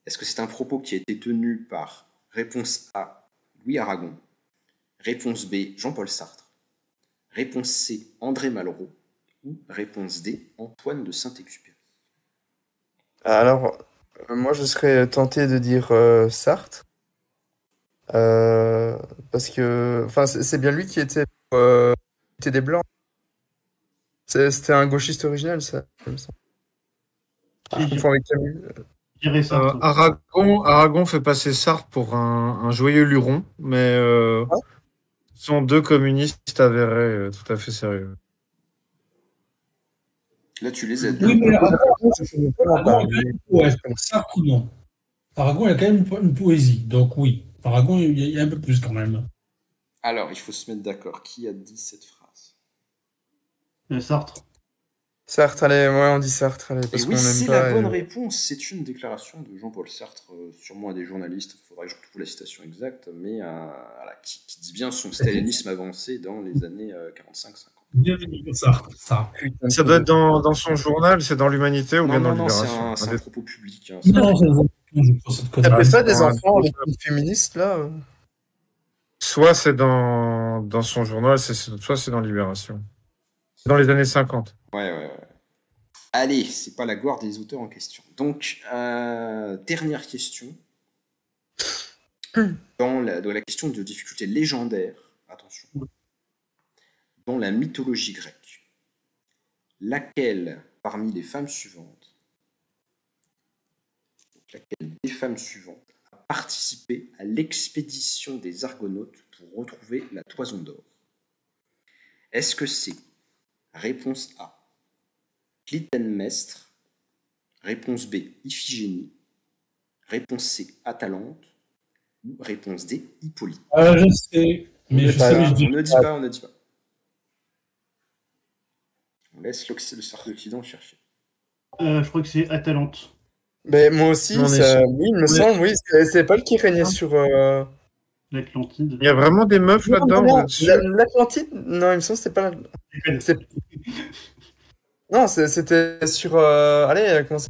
Est-ce que c'est un propos qui a été tenu par réponse A, Louis Aragon, réponse B, Jean-Paul Sartre, réponse C, André Malraux, ou réponse D, Antoine de Saint-Exupéry? Alors, moi je serais tenté de dire Sartre, parce que, enfin, c'est bien lui qui était des Blancs. C'était un gauchiste original, ça, il me semble. Aragon fait passer Sartre pour un joyeux luron, mais sont 2 communistes avérés, tout à fait sérieux. Là, tu les aides. Oui, mais Sartre, non. Aragon, il a quand même une poésie, donc oui. Aragon, il y a un peu plus quand même. Alors, il faut se mettre d'accord. Qui a dit cette phrase? Sartre. Sartre, allez, ouais, on dit Sartre, allez, parce Et qu'on oui, n'aime c'est pas. la bonne et- réponse. C'est une déclaration de Jean-Paul Sartre, sûrement à des journalistes. Il faudrait que je retrouve la citation exacte, mais voilà, qui dit bien son stalinisme avancé dans les années 45-50. Bienvenue, ça. Putain, Ça doit être dans son journal, c'est dans l'Humanité ou Non, bien dans non, non, c'est Libération. un propos public. Hein, Non, je vois. Je pense cette T'appelles connerie. ça des Ouais, enfants, c'est les filles féministes, là Soit c'est dans son journal, soit c'est dans Libération. C'est dans les années 50. Ouais. Allez, c'est pas la gloire des auteurs en question. Donc, dernière question. Dans la question de difficulté légendaire, attention, dans la mythologie grecque, laquelle parmi les femmes suivantes, laquelle des femmes suivantes a participé à l'expédition des Argonautes pour retrouver la toison d'or? Est-ce que c'est réponse A, Clytemnestre, réponse B, Iphigénie, réponse C, Atalante, ou réponse D, Hippolyte? Je sais, mais je sais, mais je dis. On ne dit pas, on ne dit pas. On laisse le cercle d'Occident chercher. Je crois que c'est Atalante. Ben, moi aussi, On est ça, sûr. oui, il me semble, oui, c'est pas le qui régnait sur. L'Atlantide. Il y a vraiment des meufs là-dedans, vous êtes sûr? L'Atlantide? Non, il me semble que c'était pas. c'est- Non, c'était sur. Allez, comment ça.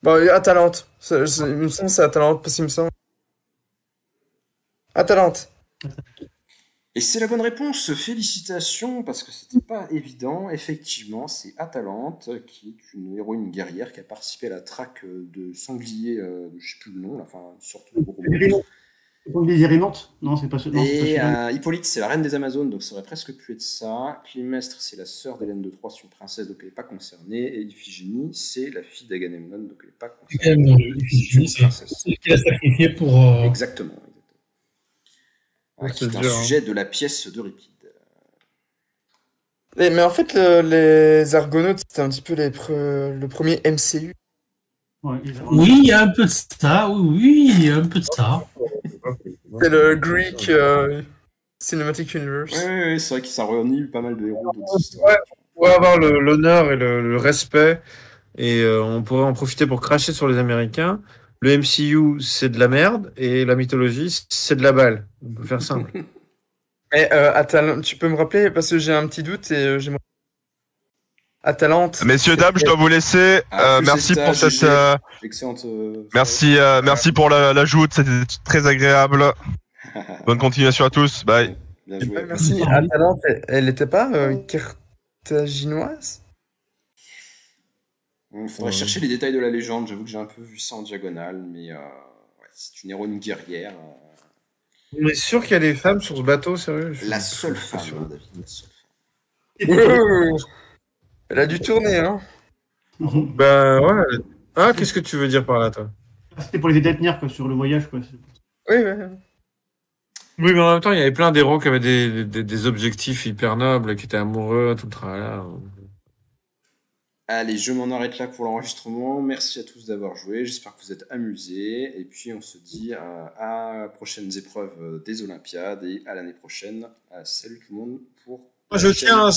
Bon, Atalante. Il me semble que c'est Atalante, parce qu'il me semble. Atalante. Et c'est la bonne réponse, félicitations, parce que c'était pas évident. Effectivement, c'est Atalante, qui est une héroïne guerrière qui a participé à la traque de sangliers, je sais plus le nom, là, enfin, une sorte de gros robot. Les Irénantes? Non, c'est pas ce. Non, c'est pas Et celui-là. Hippolyte, c'est la reine des Amazones, donc ça aurait presque pu être ça. Clymestre, c'est la sœur d'Hélène de Troie, c'est une princesse, donc elle n'est pas concernée. Et Iphigénie, c'est la fille d'Agamemnon, donc elle n'est pas concernée. C'est celle qu'il a sacrifié pour. Exactement. Qui est un dur, hein. sujet de la pièce d'Euripide. Mais en fait, les Argonautes, c'était un petit peu le premier MCU. Ouais, Oui, il y a un peu de ça. Oui, il y a un peu de ça. C'est le Greek Cinematic Universe. Oui, c'est vrai que ça réunit pas mal de héros d'autres histoires. On pourrait avoir l'honneur et le respect, et on pourrait en profiter pour cracher sur les Américains. Le MCU, c'est de la merde, et la mythologie, c'est de la balle. On peut faire simple. Mais Atalante, tu peux me rappeler, parce que j'ai un petit doute et j'aimerais. Atalante. Messieurs, dames, je dois vous laisser. Ah, Merci pour cette. Excellente. Merci pour l'ajout, c'était très agréable. Bonne continuation à tous. Bye. Bien joué. Merci. Atalante, elle n'était pas carthaginoise? Il faudrait chercher les détails de la légende. J'avoue que j'ai un peu vu ça en diagonale, mais ouais, c'est une héroïne guerrière. On est sûr qu'il y a des femmes sur ce bateau, sérieux? La seule femme, hein, David, la seule femme. Elle a dû tourner, hein. Ben ouais. Ah, qu'est-ce que tu veux dire par là, toi? C'était pour les aider à tenir, quoi, sur le voyage, quoi. Oui. Oui, mais en même temps, il y avait plein d'héros qui avaient des objectifs hyper nobles, qui étaient amoureux, tout le tralala. Allez, je m'en arrête là pour l'enregistrement. Merci à tous d'avoir joué. J'espère que vous êtes amusés. Et puis, on se dit à prochaines épreuves des Olympiades et à l'année prochaine. Salut tout le monde pour. Je tiens à